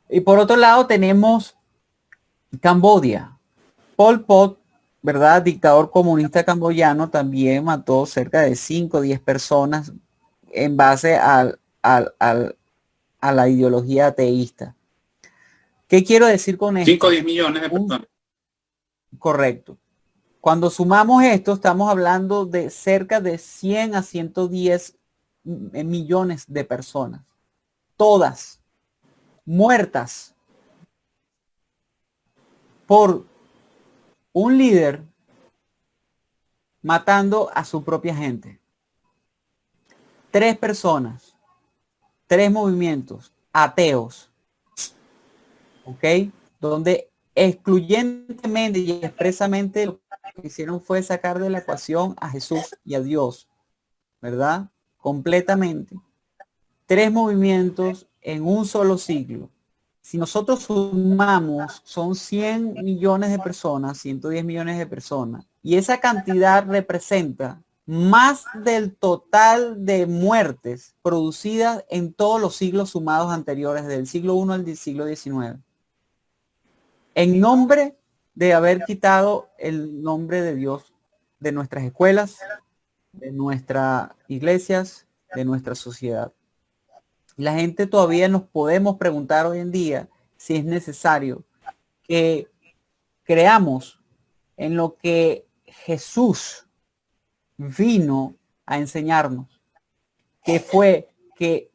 Y por otro lado tenemos Camboya. Pol Pot, ¿verdad? Dictador comunista camboyano, también mató cerca de 5 o 10 personas en base a la ideología ateísta. ¿Qué quiero decir con esto? 5 o 10 millones de personas. Correcto. Cuando sumamos esto, estamos hablando de cerca de 100 a 110 millones de personas. Todas muertas por un líder matando a su propia gente. 3 personas, 3 movimientos ateos, ¿ok? Donde excluyentemente y expresamente lo que hicieron fue sacar de la ecuación a Jesús y a Dios, ¿verdad? Completamente. 3 movimientos en un solo siglo. Si nosotros sumamos, son 100 millones de personas, 110 millones de personas, y esa cantidad representa más del total de muertes producidas en todos los siglos sumados anteriores, del siglo I al siglo XIX. En nombre de haber quitado el nombre de Dios de nuestras escuelas, de nuestras iglesias, de nuestra sociedad. La gente todavía nos podemos preguntar hoy en día si es necesario que creamos en lo que Jesús vino a enseñarnos, que fue que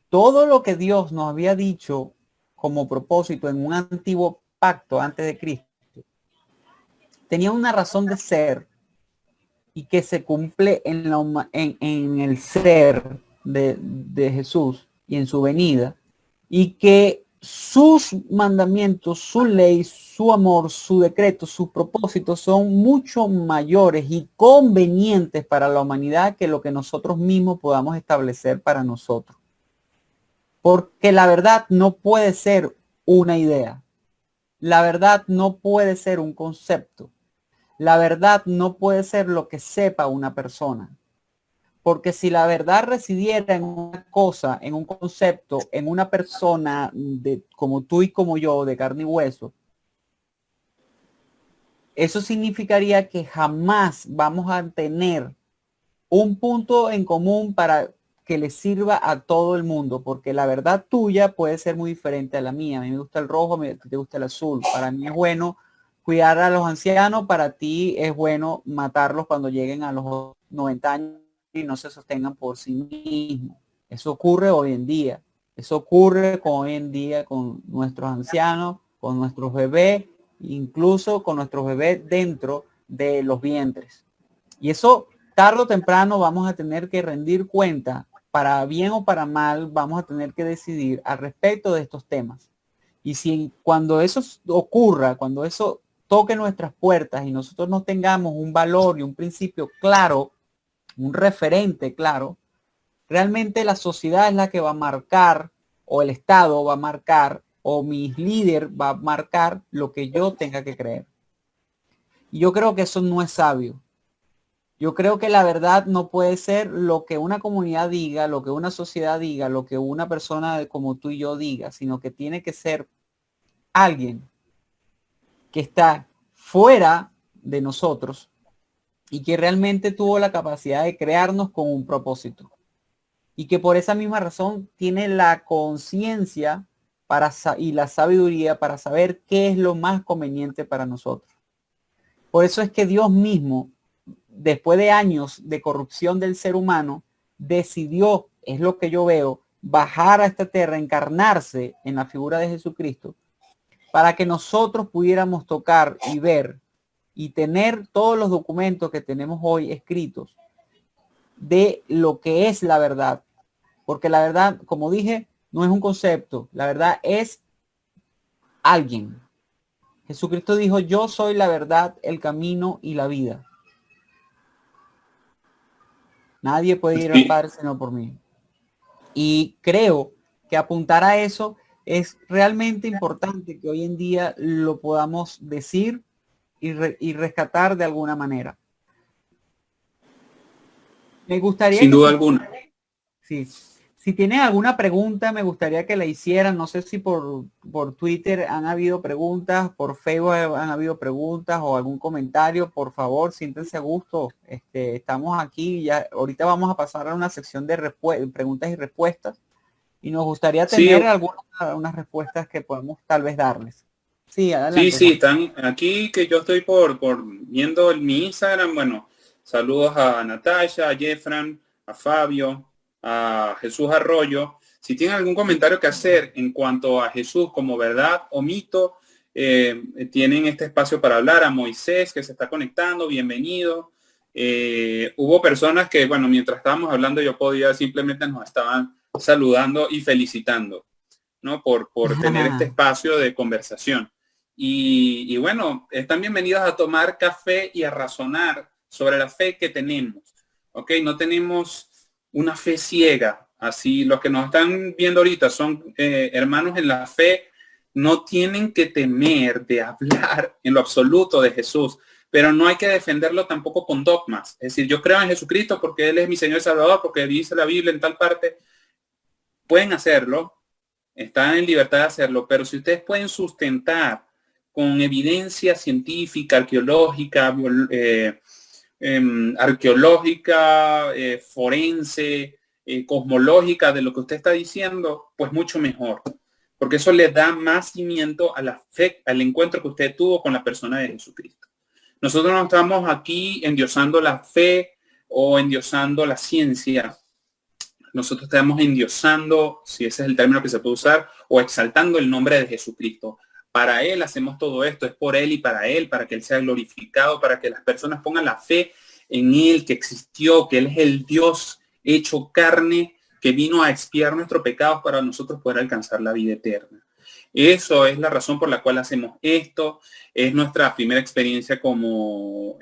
todo lo que Dios nos había dicho como propósito en un antiguo pacto antes de Cristo tenía una razón de ser y que se cumple en el ser de Jesús y en su venida, y que sus mandamientos, su ley, su amor, su decreto, sus propósitos son mucho mayores y convenientes para la humanidad que lo que nosotros mismos podamos establecer para nosotros. Porque la verdad no puede ser una idea. La verdad no puede ser un concepto. La verdad no puede ser lo que sepa una persona. Porque si la verdad residiera en una cosa, en un concepto, en una persona como tú y como yo, de carne y hueso, eso significaría que jamás vamos a tener un punto en común para que le sirva a todo el mundo, porque la verdad tuya puede ser muy diferente a la mía. A mí me gusta el rojo, a mí te gusta el azul. Para mí es bueno cuidar a los ancianos, para ti es bueno matarlos cuando lleguen a los 90 años y no se sostengan por sí mismos. Eso ocurre hoy en día. Eso ocurre hoy en día con nuestros ancianos, con nuestros bebés, incluso con nuestros bebés dentro de los vientres. Y eso tarde o temprano vamos a tener que rendir cuenta, para bien o para mal, vamos a tener que decidir al respecto de estos temas. Y si cuando eso ocurra, cuando eso toque nuestras puertas y nosotros no tengamos un valor y un principio claro, un referente claro, realmente la sociedad es la que va a marcar, o el Estado va a marcar, o mi líder va a marcar lo que yo tenga que creer. Y yo creo que eso no es sabio. Yo creo que la verdad no puede ser lo que una comunidad diga, lo que una sociedad diga, lo que una persona como tú y yo diga, sino que tiene que ser alguien que está fuera de nosotros y que realmente tuvo la capacidad de crearnos con un propósito. Y que por esa misma razón tiene la conciencia y la sabiduría para saber qué es lo más conveniente para nosotros. Por eso es que Dios mismo, después de años de corrupción del ser humano, decidió, es lo que yo veo, bajar a esta tierra, encarnarse en la figura de Jesucristo, para que nosotros pudiéramos tocar y ver y tener todos los documentos que tenemos hoy escritos de lo que es la verdad. Porque la verdad, como dije, no es un concepto, la verdad es alguien. Jesucristo dijo, yo soy la verdad, el camino y la vida. Nadie puede ir al Sí. Padre sino por mí. Y creo que apuntar a eso es realmente importante, que hoy en día lo podamos decir y rescatar de alguna manera. Me gustaría Sin que duda si, alguna. sí, si tienen alguna pregunta, me gustaría que la hicieran. No sé si por Twitter han habido preguntas, por Facebook han habido preguntas o algún comentario. Por favor, siéntense a gusto. Estamos aquí, ya ahorita vamos a pasar a una sección de preguntas y respuestas. Y nos gustaría Sí, tener unas respuestas que podemos tal vez darles. Sí, sí, adelante, sí, Juan. están aquí que yo estoy por viendo mi Instagram. Bueno, saludos a Natasha, a Jeffran, a Fabio, a Jesús Arroyo. Si tienen algún comentario que hacer en cuanto a Jesús como verdad o mito, tienen este espacio para hablar. A Moisés, que se está conectando, bienvenido. Hubo personas que, bueno, mientras estábamos hablando, yo podía simplemente nos estaban saludando y felicitando, ¿no? Por tener este espacio de conversación. Y bueno, están bienvenidos a tomar café y a razonar sobre la fe que tenemos. ¿Ok? No tenemos una fe ciega. Así, los que nos están viendo ahorita son hermanos en la fe, no tienen que temer de hablar en lo absoluto de Jesús, pero no hay que defenderlo tampoco con dogmas. Es decir, yo creo en Jesucristo porque Él es mi Señor y Salvador, porque dice la Biblia en tal parte. Pueden hacerlo, están en libertad de hacerlo, pero si ustedes pueden sustentar con evidencia científica, arqueológica, forense, cosmológica de lo que usted está diciendo, pues mucho mejor, porque eso le da más cimiento a la fe, al encuentro que usted tuvo con la persona de Jesucristo. Nosotros no estamos aquí endiosando la fe o endiosando la ciencia. Nosotros estamos endiosando, si ese es el término que se puede usar, o exaltando el nombre de Jesucristo. Para Él hacemos todo esto, es por Él y para Él, para que Él sea glorificado, para que las personas pongan la fe en Él, que existió, que Él es el Dios hecho carne, que vino a expiar nuestros pecados para nosotros poder alcanzar la vida eterna. Eso es la razón por la cual hacemos esto. Es nuestra primera experiencia como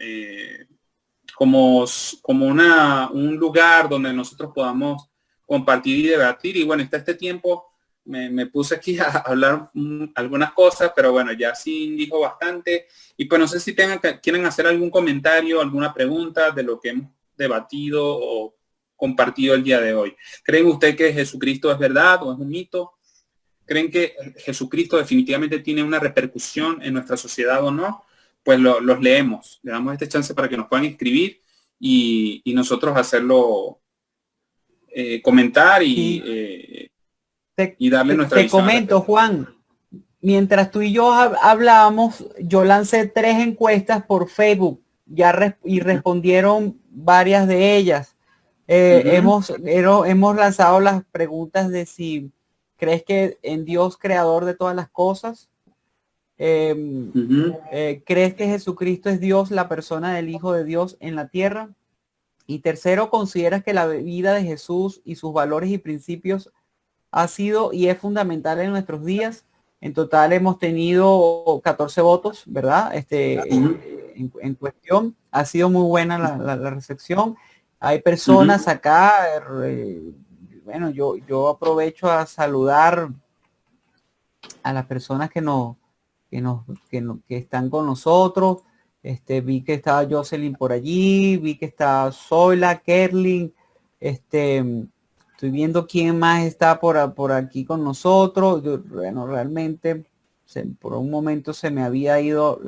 un lugar donde nosotros podamos compartir y debatir. Y bueno, está este tiempo, me puse aquí a hablar algunas cosas, pero bueno, ya sí dijo bastante. Y pues no sé si quieren hacer algún comentario, alguna pregunta de lo que hemos debatido o compartido el día de hoy. ¿Creen usted que Jesucristo es verdad o es un mito? ¿Creen que Jesucristo definitivamente tiene una repercusión en nuestra sociedad o no? Pues los leemos, le damos este chance para que nos puedan escribir y nosotros hacerlo, comentar y darle nuestra Te visión al comento, respecto. Juan, mientras tú y yo hablábamos, yo lancé 3 encuestas por Facebook y respondieron varias de ellas. Hemos lanzado las preguntas de si crees que en Dios creador de todas las cosas, ¿crees que Jesucristo es Dios, la persona del Hijo de Dios en la tierra? Y tercero, ¿consideras que la vida de Jesús y sus valores y principios ha sido y es fundamental en nuestros días? En total hemos tenido 14 votos, ¿verdad? En cuestión. Ha sido muy buena la recepción. Hay personas acá, bueno, yo aprovecho a saludar a las personas que están con nosotros. Vi que estaba Jocelyn por allí, vi que está Zoila, Kerlin, estoy viendo quién más está por aquí con nosotros. Bueno, realmente por un momento se me había ido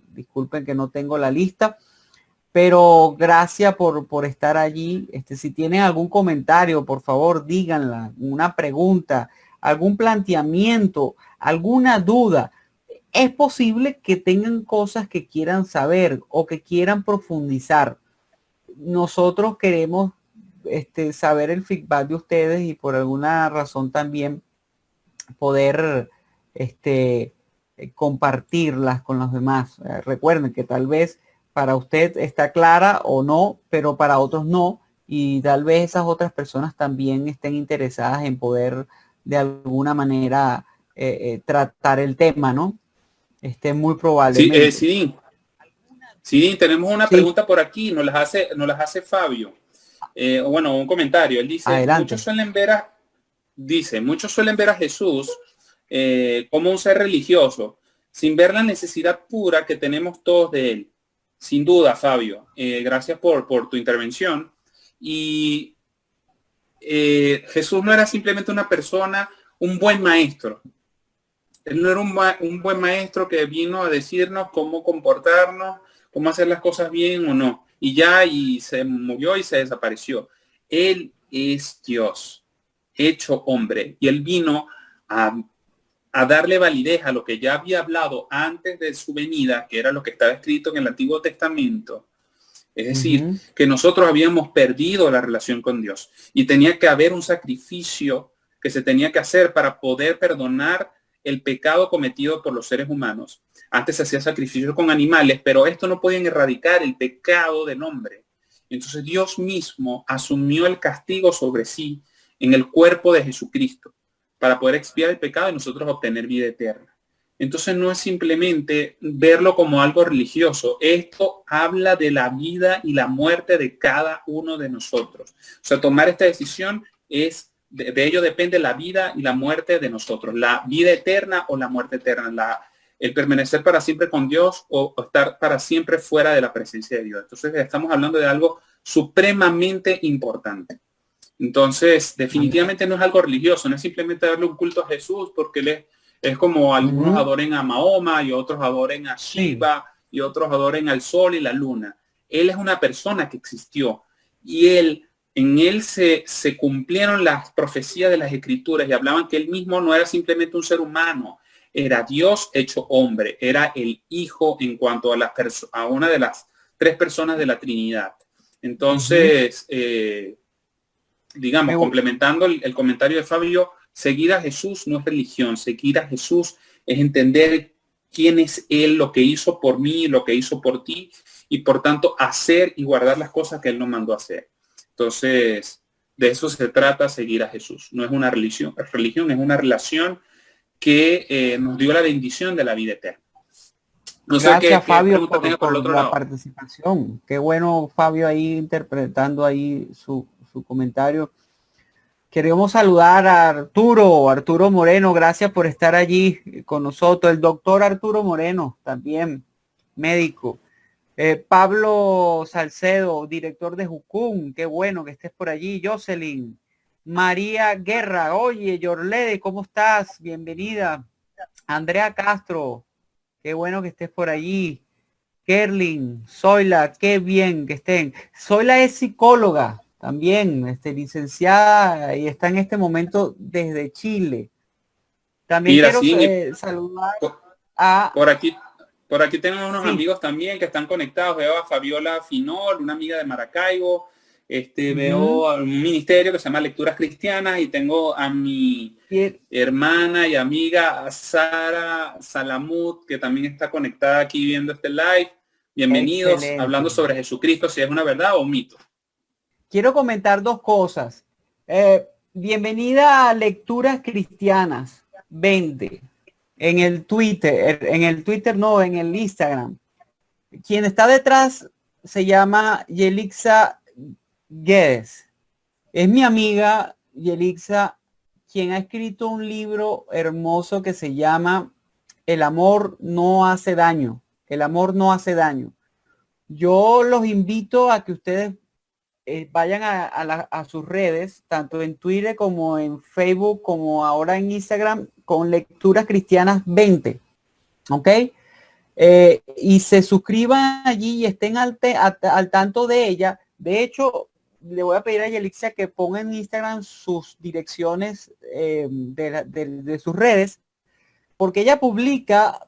disculpen que no tengo la lista, pero gracias por estar allí. Si tienen algún comentario, por favor, díganla, una pregunta, algún planteamiento, alguna duda. Es posible que tengan cosas que quieran saber o que quieran profundizar. Nosotros queremos saber el feedback de ustedes y por alguna razón también poder compartirlas con los demás. Recuerden que tal vez para usted está clara o no, pero para otros no. Y tal vez esas otras personas también estén interesadas en poder de alguna manera tratar el tema, ¿no? Muy probablemente. Sí, tenemos una Sí. pregunta por aquí, nos las hace Fabio. bueno, un comentario. Él dice, Adelante. muchos suelen ver a Jesús como un ser religioso, sin ver la necesidad pura que tenemos todos de él. Sin duda, Fabio. Gracias por tu intervención. Y Jesús no era simplemente una persona, un buen maestro. Él no era un buen maestro que vino a decirnos cómo comportarnos, cómo hacer las cosas bien o no. Y se murió y se desapareció. Él es Dios, hecho hombre. Y él vino a darle validez a lo que ya había hablado antes de su venida, que era lo que estaba escrito en el Antiguo Testamento. Es decir, que nosotros habíamos perdido la relación con Dios y tenía que haber un sacrificio que se tenía que hacer para poder perdonar el pecado cometido por los seres humanos. Antes se hacía sacrificio con animales, pero esto no podía erradicar el pecado del hombre. Entonces Dios mismo asumió el castigo sobre sí en el cuerpo de Jesucristo para poder expiar el pecado y nosotros obtener vida eterna. Entonces no es simplemente verlo como algo religioso. Esto habla de la vida y la muerte de cada uno de nosotros. O sea, tomar esta decisión de ello depende la vida y la muerte de nosotros. La vida eterna o la muerte eterna. El permanecer para siempre con Dios o estar para siempre fuera de la presencia de Dios. Entonces estamos hablando de algo supremamente importante. Entonces, definitivamente no es algo religioso, no es simplemente darle un culto a Jesús porque él es como algunos adoren a Mahoma y otros adoren a Shiva y otros adoren al sol y la luna. Él es una persona que existió y en él se cumplieron las profecías de las escrituras y hablaban que él mismo no era simplemente un ser humano, era Dios hecho hombre, era el Hijo en cuanto a una de las tres personas de la Trinidad. Entonces, digamos, complementando el comentario de Fabio, seguir a Jesús no es religión, seguir a Jesús es entender quién es Él, lo que hizo por mí, lo que hizo por ti, y por tanto hacer y guardar las cosas que Él nos mandó a hacer. Entonces, de eso se trata seguir a Jesús. No es una religión, es una relación que nos dio la bendición de la vida eterna. No Gracias, sé Fabio, por el otro lado. Participación. Qué bueno, Fabio, ahí interpretando ahí su comentario. Queremos saludar a Arturo Moreno, gracias por estar allí con nosotros. El doctor Arturo Moreno, también médico. Pablo Salcedo, director de Jucún, qué bueno que estés por allí. Jocelyn, María Guerra, oye, Yorlede, ¿cómo estás? Bienvenida. Andrea Castro, qué bueno que estés por allí. Kerlin, Zoila, qué bien que estén. Zoila es psicóloga también, licenciada, y está en este momento desde Chile. También mira, quiero saludar a... Por aquí tengo unos amigos también que están conectados. Veo a Fabiola Finol, una amiga de Maracaibo. Veo a un ministerio que se llama Lecturas Cristianas y tengo a mi hermana y amiga Sara Salamut, que también está conectada aquí viendo este live. Bienvenidos. Excelente. Hablando sobre Jesucristo, si es una verdad o un mito. Quiero comentar dos cosas. Bienvenida a Lecturas Cristianas 20 en el Twitter no, en el Instagram. Quien está detrás se llama Yelixa Guedes. Es mi amiga Yelixa, quien ha escrito un libro hermoso que se llama El amor no hace daño. El amor no hace daño. Yo los invito a que ustedes vayan a sus redes, tanto en Twitter como en Facebook, como ahora en Instagram, con Lecturas Cristianas 20. ¿Ok? Y se suscriban allí y estén al tanto de ella. De hecho, le voy a pedir a Yelixia que ponga en Instagram sus direcciones de sus redes, porque ella publica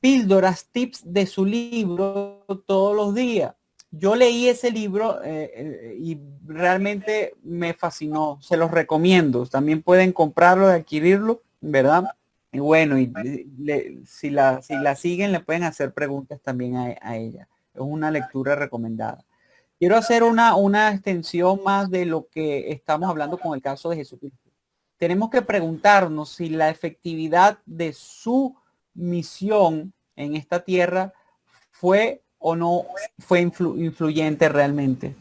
píldoras, tips de su libro todos los días. Yo leí ese libro y realmente me fascinó. Se los recomiendo. También pueden comprarlo y adquirirlo, ¿verdad? Y bueno, si la siguen, le pueden hacer preguntas también a ella. Es una lectura recomendada. Quiero hacer una extensión más de lo que estamos hablando con el caso de Jesucristo. Tenemos que preguntarnos si la efectividad de su misión en esta tierra fue o no fue influyente realmente.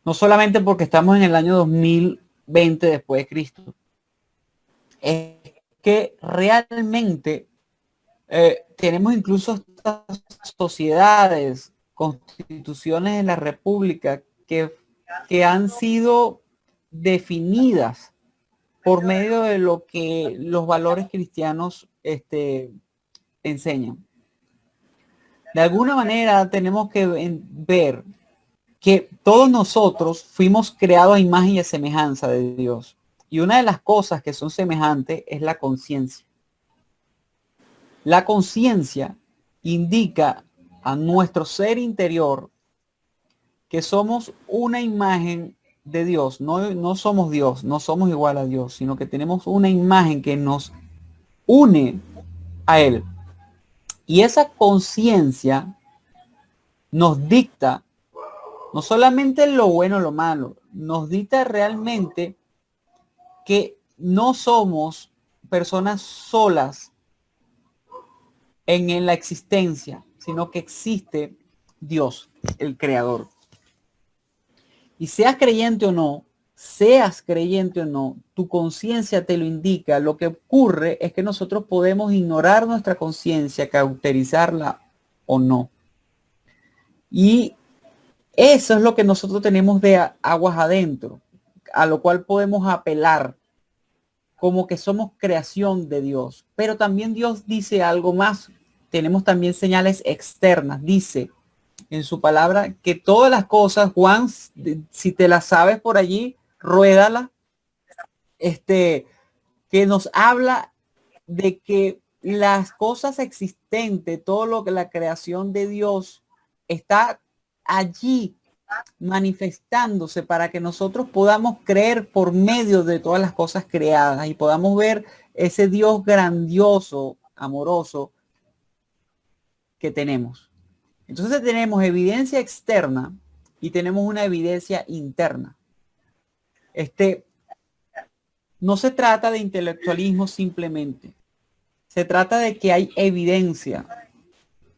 no solamente porque estamos en el año 2020 después de Cristo, es que realmente tenemos incluso estas sociedades, constituciones en la República que han sido definidas por medio de lo que los valores cristianos enseñan. De alguna manera tenemos que ver que todos nosotros fuimos creados a imagen y a semejanza de Dios. Y una de las cosas que son semejantes es la conciencia. La conciencia indica a nuestro ser interior que somos una imagen de Dios. No somos Dios, no somos igual a Dios, sino que tenemos una imagen que nos une a Él. Y esa conciencia nos dicta no solamente lo bueno o lo malo, nos dicta realmente que no somos personas solas en la existencia, sino que existe Dios, el creador. Y seas creyente o no, tu conciencia te lo indica. Lo que ocurre es que nosotros podemos ignorar nuestra conciencia, cauterizarla o no. Y eso es lo que nosotros tenemos de aguas adentro, a lo cual podemos apelar como que somos creación de Dios. Pero también Dios dice algo más. Tenemos también señales externas. Dice en su palabra que todas las cosas, Juan, si te las sabes por allí, ruédala, que nos habla de que las cosas existentes, todo lo que la creación de Dios está allí manifestándose para que nosotros podamos creer por medio de todas las cosas creadas y podamos ver ese Dios grandioso, amoroso que tenemos. Entonces tenemos evidencia externa y tenemos una evidencia interna. No se trata de intelectualismo simplemente. Se trata de que hay evidencia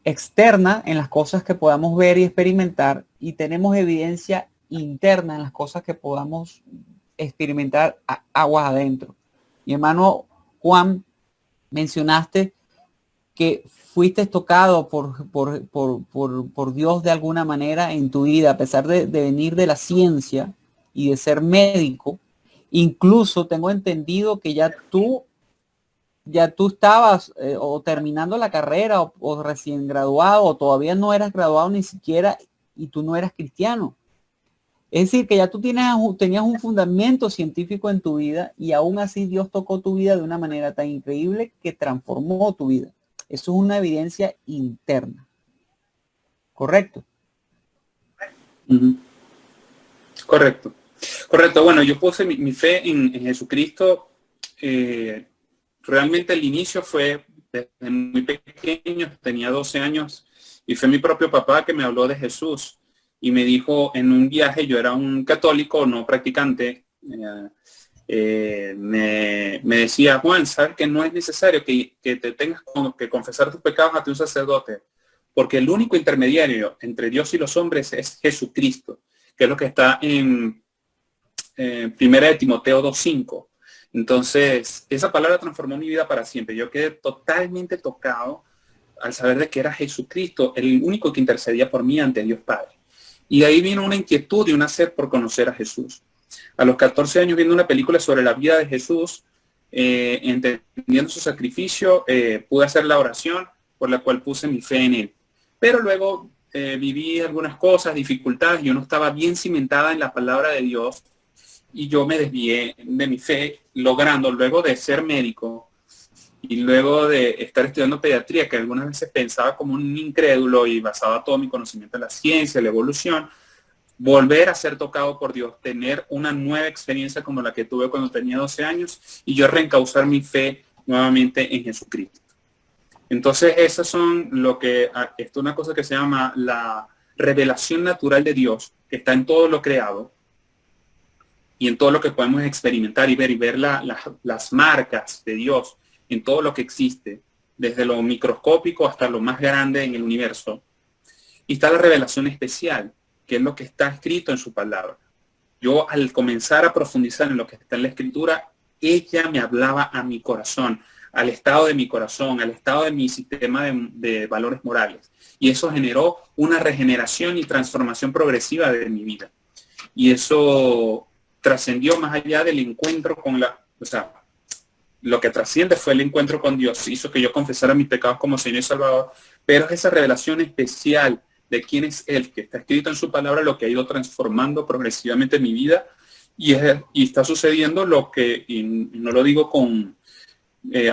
externa en las cosas que podamos ver y experimentar, y tenemos evidencia interna en las cosas que podamos experimentar aguas adentro. Mi hermano Juan, mencionaste que fuiste tocado por Dios de alguna manera en tu vida, a pesar de venir de la ciencia y de ser médico. Incluso tengo entendido que ya tú estabas o terminando la carrera o recién graduado, o todavía no eras graduado ni siquiera, y tú no eras cristiano. Es decir, que ya tú tenías un fundamento científico en tu vida, y aún así Dios tocó tu vida de una manera tan increíble que transformó tu vida. Eso es una evidencia interna. ¿Correcto? Correcto. Correcto. Bueno, yo puse mi fe en Jesucristo. Realmente el inicio fue desde muy pequeño, tenía 12 años, y fue mi propio papá que me habló de Jesús y me dijo en un viaje, yo era un católico no practicante, me decía: Juan, ¿sabes que no es necesario que te tengas que confesar tus pecados ante un sacerdote? Porque el único intermediario entre Dios y los hombres es Jesucristo, que es lo que está en 1 de Timoteo 2:5. Entonces, esa palabra transformó mi vida para siempre. Yo quedé totalmente tocado al saber de que era Jesucristo el único que intercedía por mí ante Dios Padre. Y de ahí vino una inquietud y una sed por conocer a Jesús. A los 14 años, viendo una película sobre la vida de Jesús, entendiendo su sacrificio, pude hacer la oración por la cual puse mi fe en él. Pero luego viví algunas cosas, dificultades. Yo no estaba bien cimentada en la palabra de Dios y yo me desvié de mi fe, logrando, luego de ser médico y luego de estar estudiando pediatría, que algunas veces pensaba como un incrédulo y basaba todo mi conocimiento en la ciencia, la evolución, volver a ser tocado por Dios, tener una nueva experiencia como la que tuve cuando tenía 12 años y yo reencauzar mi fe nuevamente en Jesucristo. Entonces esas son esto es una cosa que se llama la revelación natural de Dios, que está en todo lo creado y en todo lo que podemos experimentar y ver las marcas de Dios en todo lo que existe, desde lo microscópico hasta lo más grande en el universo. Y está la revelación especial, que es lo que está escrito en su palabra. yo al comenzar a profundizar en lo que está en la Escritura, ella me hablaba a mi corazón, al estado de mi corazón, al estado de mi sistema de valores morales. Y eso generó una regeneración y transformación progresiva de mi vida. Y eso trascendió más allá del encuentro con o sea, lo que trasciende fue el encuentro con Dios. Hizo que yo confesara mis pecados como Señor y Salvador. Pero es esa revelación especial de quién es Él, que está escrito en su palabra, lo que ha ido transformando progresivamente mi vida. Y está sucediendo lo que, y no lo digo con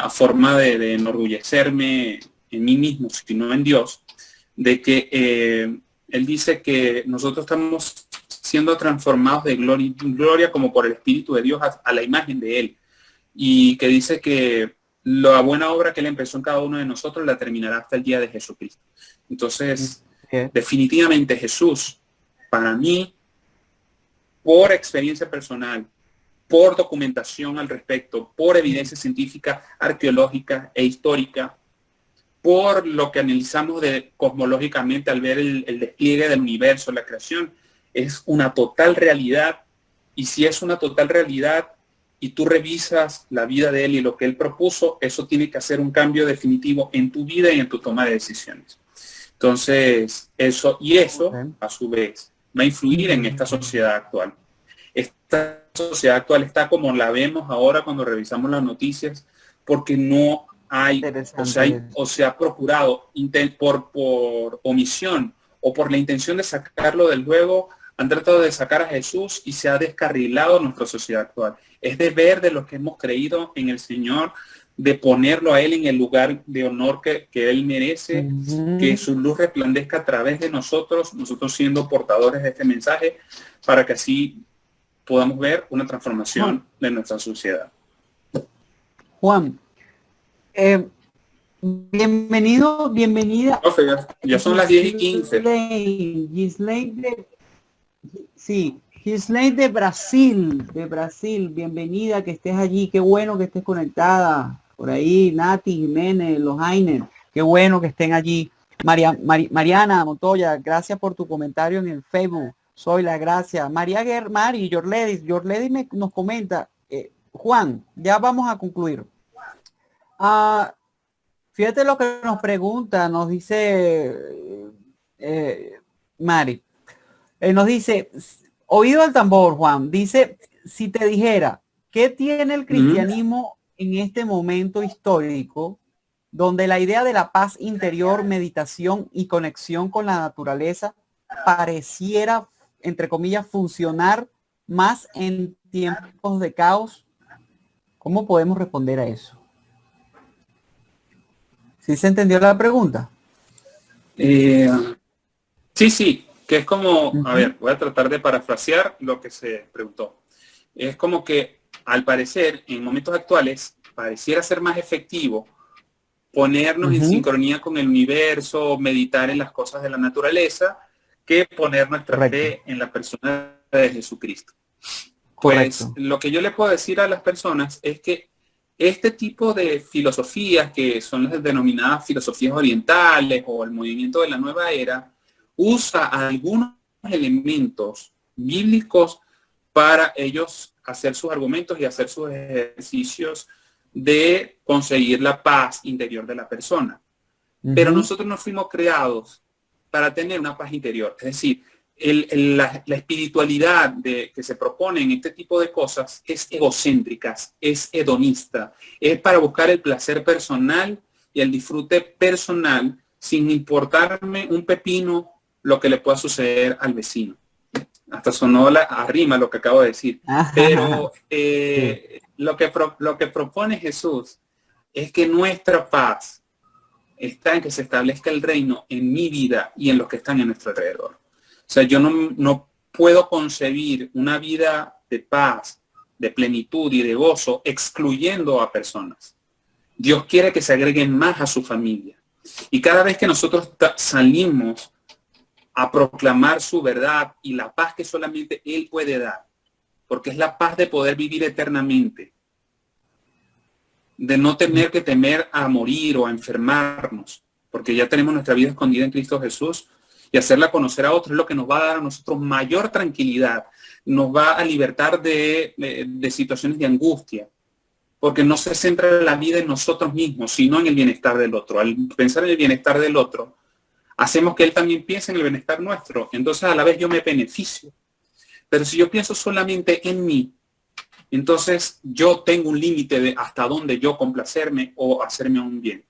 a forma de enorgullecerme en mí mismo, sino en Dios, de que Él dice que nosotros estamos siendo transformados de gloria en gloria como por el Espíritu de Dios a la imagen de Él. Y que dice que la buena obra que Él empezó en cada uno de nosotros la terminará hasta el día de Jesucristo. Entonces, definitivamente Jesús, para mí, por experiencia personal, por documentación al respecto, por evidencia científica, arqueológica e histórica, por lo que analizamos cosmológicamente al ver el despliegue del universo, la creación, es una total realidad. Y si es una total realidad y tú revisas la vida de Él y lo que Él propuso, eso tiene que hacer un cambio definitivo en tu vida y en tu toma de decisiones. Entonces, eso a su vez va a influir en esta sociedad actual. Esta sociedad actual está como la vemos ahora cuando revisamos las noticias, porque no hay, o se ha procurado por omisión o por la intención de sacarlo del juego, han tratado de sacar a Jesús y se ha descarrilado nuestra sociedad actual. Es deber de los que hemos creído en el Señor de ponerlo a Él en el lugar de honor que Él merece, que su luz resplandezca a través de nosotros siendo portadores de este mensaje, para que así podamos ver una transformación de nuestra sociedad. Juan, bienvenida. Ya son las 10:15. Gislaine de Brasil, bienvenida, que estés allí, qué bueno que estés conectada. Por ahí, Nati, Jiménez, Los Ainer, qué bueno que estén allí. Mariana Montoya, gracias por tu comentario en el Facebook. Soy la gracia. María Germari, Yorledis nos comenta, Juan, ya vamos a concluir. Fíjate lo que nos pregunta, nos dice Mari. Nos dice, oído al tambor, Juan, dice, si te dijera, ¿qué tiene el cristianismo en este momento histórico donde la idea de la paz interior, meditación y conexión con la naturaleza pareciera, entre comillas, funcionar más en tiempos de caos? ¿Cómo podemos responder a eso? ¿Sí se entendió la pregunta? Sí, que es como, a ver, voy a tratar de parafrasear lo que se preguntó. Es como que, al parecer, en momentos actuales, pareciera ser más efectivo ponernos en sincronía con el universo, meditar en las cosas de la naturaleza, que poner nuestra fe en la persona de Jesucristo. Pues lo que yo le puedo decir a las personas es que este tipo de filosofías, que son las denominadas filosofías orientales o el movimiento de la nueva era, usa algunos elementos bíblicos para ellos hacer sus argumentos y hacer sus ejercicios de conseguir la paz interior de la persona. Pero nosotros no fuimos creados para tener una paz interior. Es decir, la espiritualidad que se propone en este tipo de cosas es egocéntrica, es hedonista, es para buscar el placer personal y el disfrute personal sin importarme un pepino lo que le pueda suceder al vecino. Hasta sonó arrima lo que acabo de decir. Pero lo que propone Jesús es que nuestra paz está en que se establezca el reino en mi vida y en los que están a nuestro alrededor. O sea, yo no puedo concebir una vida de paz, de plenitud y de gozo excluyendo a personas. Dios quiere que se agreguen más a su familia. Y cada vez que nosotros salimos a proclamar su verdad y la paz que solamente Él puede dar, porque es la paz de poder vivir eternamente, de no tener que temer a morir o a enfermarnos, porque ya tenemos nuestra vida escondida en Cristo Jesús. y hacerla conocer a otros es lo que nos va a dar a nosotros mayor tranquilidad, nos va a libertar de situaciones de angustia, porque no se centra la vida en nosotros mismos, sino en el bienestar del otro. Al pensar en el bienestar del otro, hacemos que él también piense en el bienestar nuestro. Entonces a la vez yo me beneficio. Pero si yo pienso solamente en mí, entonces yo tengo un límite de hasta dónde yo complacerme o hacerme un bien.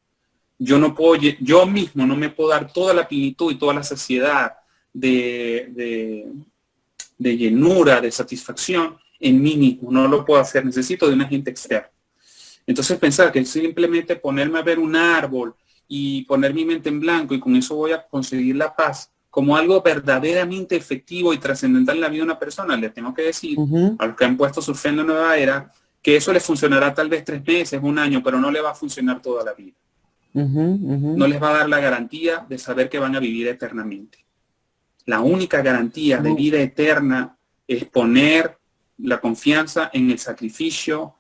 Yo mismo no me puedo dar toda la plenitud y toda la saciedad de llenura, de satisfacción en mí mismo. No lo puedo hacer, necesito de un agente externo. Entonces pensar que simplemente ponerme a ver un árbol y poner mi mente en blanco y con eso voy a conseguir la paz como algo verdaderamente efectivo y trascendental en la vida de una persona, le tengo que decir a los que han puesto su fe en la nueva era que eso les funcionará tal vez 3 meses, 1 año, pero no le va a funcionar toda la vida. No les va a dar la garantía de saber que van a vivir eternamente. La única garantía de vida eterna es poner la confianza en el sacrificio,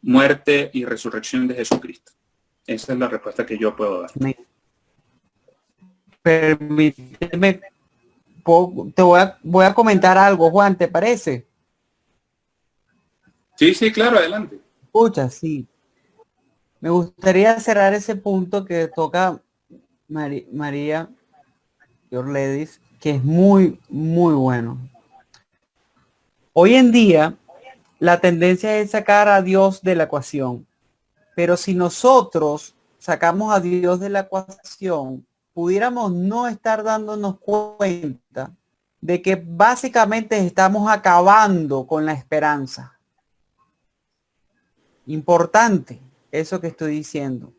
muerte y resurrección de Jesucristo. Esa es la respuesta que yo puedo dar. Permíteme, voy a comentar algo, Juan, ¿te parece? Sí, claro, adelante. Escucha, sí. Me gustaría cerrar ese punto que toca María Yorledis, que es muy, muy bueno. Hoy en día, la tendencia es sacar a Dios de la ecuación. Pero si nosotros sacamos a Dios de la ecuación, pudiéramos no estar dándonos cuenta de que básicamente estamos acabando con la esperanza. Importante eso que estoy diciendo.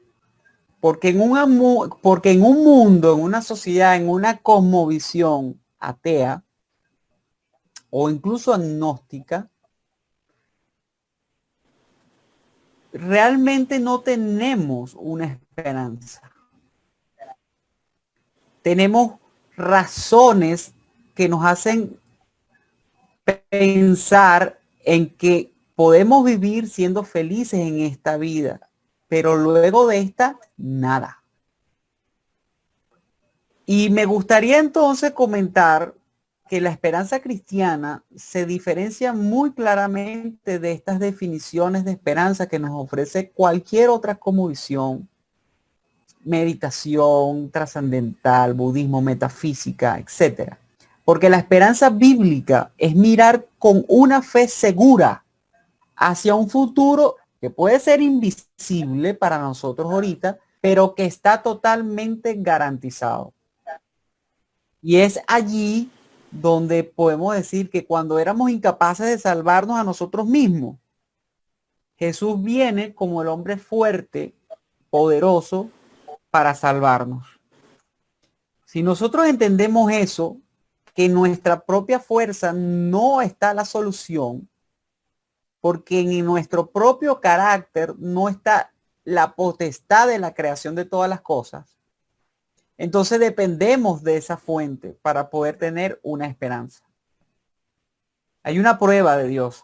Porque en un mundo, en una sociedad, en una cosmovisión atea o incluso agnóstica, realmente no tenemos una esperanza. Tenemos razones que nos hacen pensar en que podemos vivir siendo felices en esta vida, pero luego de esta, nada. Y me gustaría entonces comentar que la esperanza cristiana se diferencia muy claramente de estas definiciones de esperanza que nos ofrece cualquier otra cosmovisión, meditación trascendental, budismo, metafísica, etcétera. Porque la esperanza bíblica es mirar con una fe segura hacia un futuro que puede ser invisible para nosotros ahorita, pero que está totalmente garantizado. Y es allí donde podemos decir que cuando éramos incapaces de salvarnos a nosotros mismos, Jesús viene como el hombre fuerte, poderoso, para salvarnos. Si nosotros entendemos eso, que nuestra propia fuerza no está la solución, porque en nuestro propio carácter no está la potestad de la creación de todas las cosas, entonces dependemos de esa fuente para poder tener una esperanza. Hay una prueba de Dios,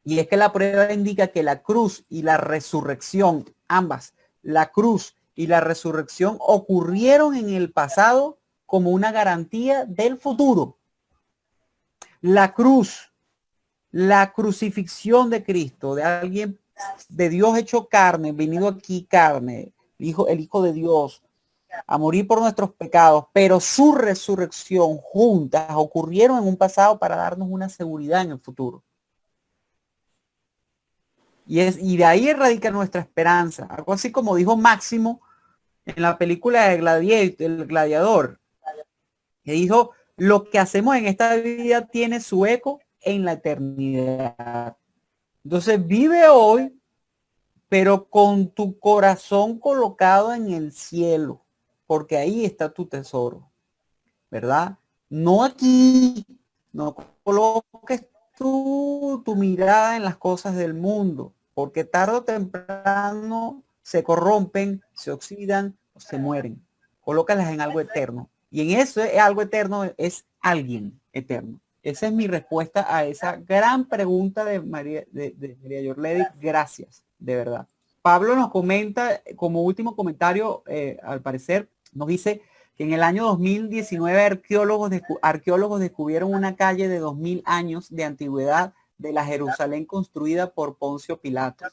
y es que la prueba indica que la cruz y la resurrección, ambas, la cruz y la resurrección ocurrieron en el pasado como una garantía del futuro. La cruz, la crucifixión de Cristo, de alguien, de Dios hecho carne, venido aquí carne, el Hijo de Dios, a morir por nuestros pecados, pero su resurrección juntas ocurrieron en un pasado para darnos una seguridad en el futuro. Y de ahí radica nuestra esperanza. Algo así como dijo Máximo en la película de El Gladiador, que dijo, lo que hacemos en esta vida tiene su eco en la eternidad. Entonces vive hoy, pero con tu corazón colocado en el cielo, porque ahí está tu tesoro, ¿verdad? No aquí, no coloques tu mirada en las cosas del mundo, porque tarde o temprano se corrompen, se oxidan o se mueren. Colócalas en algo eterno. Y en eso algo eterno es alguien eterno. Esa es mi respuesta a esa gran pregunta de María Yorledis. Gracias, de verdad. Pablo nos comenta, como último comentario, al parecer, nos dice, que en el año 2019 arqueólogos descubrieron una calle de 2000 años de antigüedad de la Jerusalén construida por Poncio Pilato.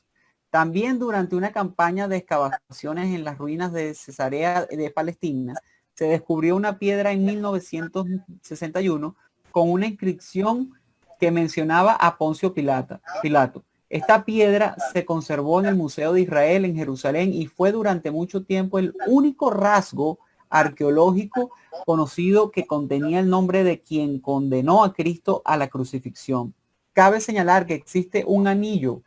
También durante una campaña de excavaciones en las ruinas de Cesarea de Palestina, se descubrió una piedra en 1961 con una inscripción que mencionaba a Poncio Pilato. Esta piedra se conservó en el Museo de Israel en Jerusalén y fue durante mucho tiempo el único rasgo arqueológico conocido que contenía el nombre de quien condenó a Cristo a la crucifixión. Cabe señalar que existe un anillo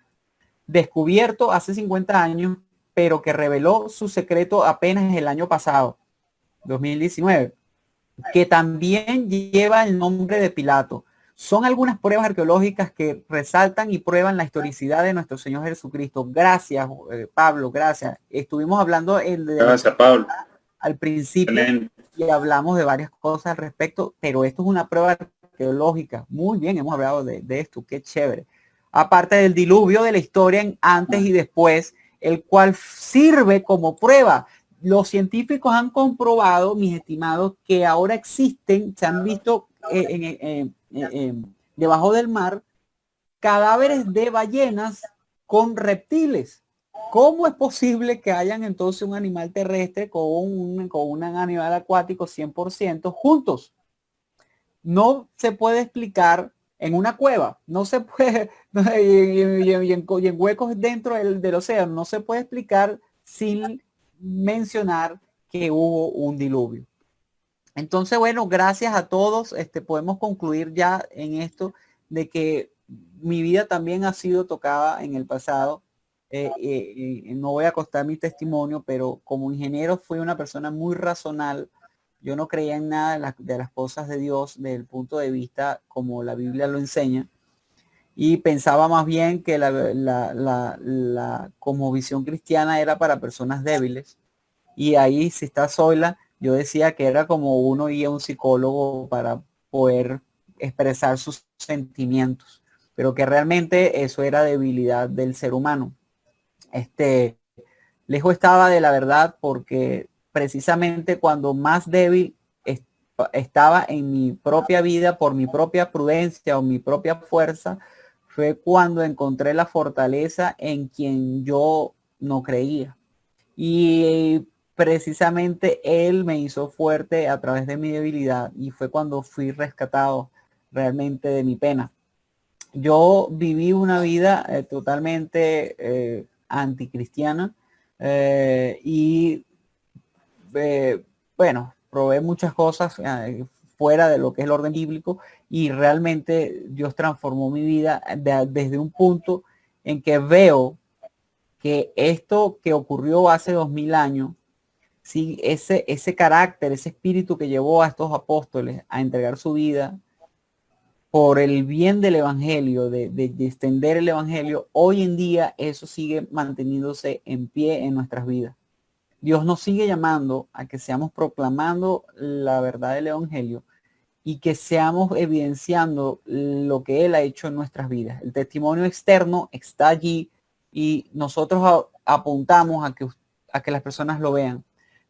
descubierto hace 50 años, pero que reveló su secreto apenas el año pasado, 2019, que también lleva el nombre de Pilato. Son algunas pruebas arqueológicas que resaltan y prueban la historicidad de nuestro Señor Jesucristo. Gracias, Pablo, gracias. Estuvimos hablando Gracias, Pablo. Al principio. Excelente. Y hablamos de varias cosas al respecto, pero esto es una prueba arqueológica. Muy bien, hemos hablado de esto, qué chévere. Aparte del diluvio de la historia en antes y después, el cual sirve como prueba. Los científicos han comprobado, mis estimados, que ahora existen, se han visto debajo del mar, cadáveres de ballenas con reptiles. ¿Cómo es posible que hayan entonces un animal terrestre con un animal acuático 100% juntos? No se puede explicar en una cueva, no se puede, y en huecos dentro del océano, no se puede explicar sin mencionar que hubo un diluvio. Entonces, bueno, gracias a todos. Podemos concluir ya en esto de que mi vida también ha sido tocada en el pasado. No voy a contar mi testimonio, pero como ingeniero fui una persona muy razonal. Yo no creía en nada de las cosas de Dios desde el punto de vista como la Biblia lo enseña. Y pensaba más bien que la cosmovisión cristiana era para personas débiles. Y ahí, si está Zoila, yo decía que era como uno ir a un psicólogo para poder expresar sus sentimientos, pero que realmente eso era debilidad del ser humano. Lejos estaba de la verdad, porque precisamente cuando más débil estaba en mi propia vida por mi propia prudencia o mi propia fuerza, fue cuando encontré la fortaleza en quien yo no creía. Y precisamente él me hizo fuerte a través de mi debilidad, y fue cuando fui rescatado realmente de mi pena. Yo viví una vida totalmente anticristiana, y bueno, probé muchas cosas fuera de lo que es el orden bíblico, y realmente Dios transformó mi vida desde un punto en que veo que esto que ocurrió hace 2000 años, sí, ese carácter, ese espíritu que llevó a estos apóstoles a entregar su vida por el bien del evangelio, de extender el evangelio, hoy en día eso sigue manteniéndose en pie en nuestras vidas. Dios nos sigue llamando a que seamos proclamando la verdad del evangelio y que seamos evidenciando lo que Él ha hecho en nuestras vidas. El testimonio externo está allí y nosotros apuntamos a que las personas lo vean.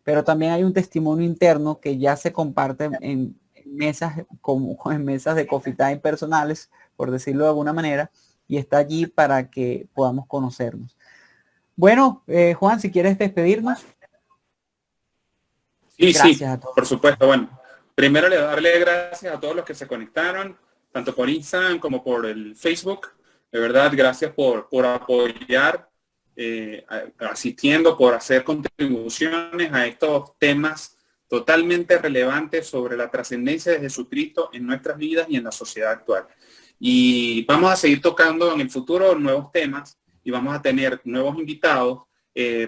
Pero también hay un testimonio interno que ya se comparte en mesas, como en mesas de coffee time personales, por decirlo de alguna manera, y está allí para que podamos conocernos. Bueno, Juan, si quieres despedirnos. Sí, sí, por supuesto. Bueno, primero darle gracias a todos los que se conectaron, tanto por Instagram como por el Facebook. De verdad, gracias por apoyar, asistiendo, por hacer contribuciones a estos temas totalmente relevantes sobre la trascendencia de Jesucristo en nuestras vidas y en la sociedad actual. Y vamos a seguir tocando en el futuro nuevos temas y vamos a tener nuevos invitados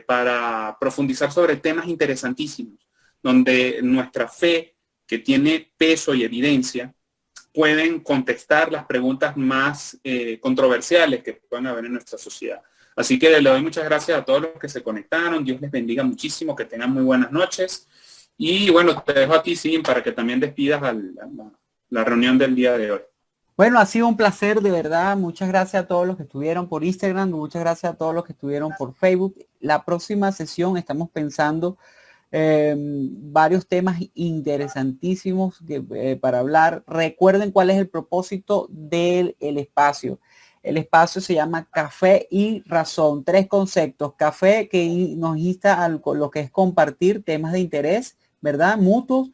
para profundizar sobre temas interesantísimos, donde nuestra fe, que tiene peso y evidencia, pueden contestar las preguntas más controversiales que puedan haber en nuestra sociedad. Así que le doy muchas gracias a todos los que se conectaron. Dios les bendiga muchísimo, que tengan muy buenas noches. Y bueno, te dejo a ti, Sim, para que también despidas la reunión del día de hoy. Bueno, ha sido un placer, de verdad. Muchas gracias a todos los que estuvieron por Instagram. Muchas gracias a todos los que estuvieron por Facebook. La próxima sesión estamos pensando varios temas interesantísimos para hablar. Recuerden cuál es el propósito del espacio. El espacio se llama Café y Razón. 3 conceptos. Café, que nos insta a lo que es compartir temas de interés, ¿verdad? Mutuos.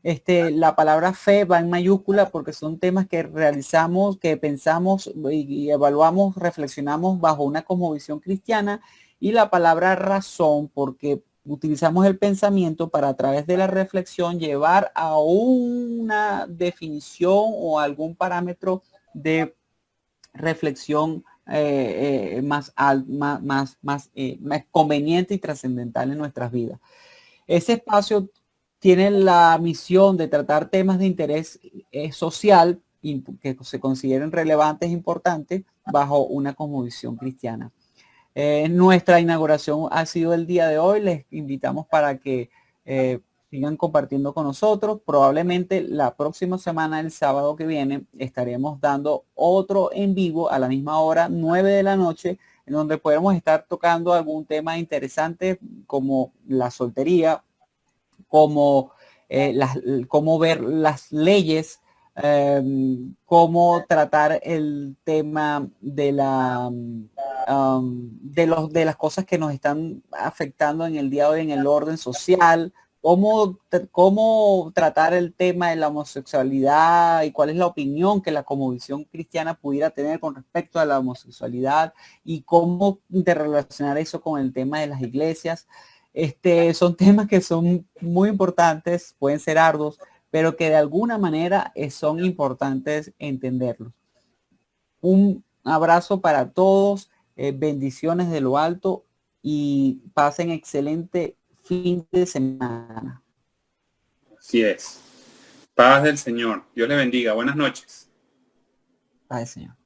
La palabra fe va en mayúscula porque son temas que realizamos, que pensamos y evaluamos, reflexionamos bajo una cosmovisión cristiana. Y la palabra razón porque utilizamos el pensamiento para, a través de la reflexión, llevar a una definición o algún parámetro de reflexión más conveniente y trascendental en nuestras vidas. Ese espacio tiene la misión de tratar temas de interés social y que se consideren relevantes e importantes bajo una cosmovisión cristiana. Nuestra inauguración ha sido el día de hoy. Les invitamos para que sigan compartiendo con nosotros. Probablemente la próxima semana, el sábado que viene, estaremos dando otro en vivo a la misma hora, 9 de la noche, en donde podremos estar tocando algún tema interesante como la soltería, como cómo ver las leyes, cómo tratar el tema de de las cosas que nos están afectando en el día de hoy en el orden social, cómo tratar el tema de la homosexualidad y cuál es la opinión que la cosmovisión cristiana pudiera tener con respecto a la homosexualidad y cómo interrelacionar eso con el tema de las iglesias. Son temas que son muy importantes, pueden ser arduos, pero que de alguna manera son importantes entenderlos. Un abrazo para todos, bendiciones de lo alto y pasen excelente fin de semana. Así es. Paz del Señor. Dios le bendiga. Buenas noches. Paz del Señor.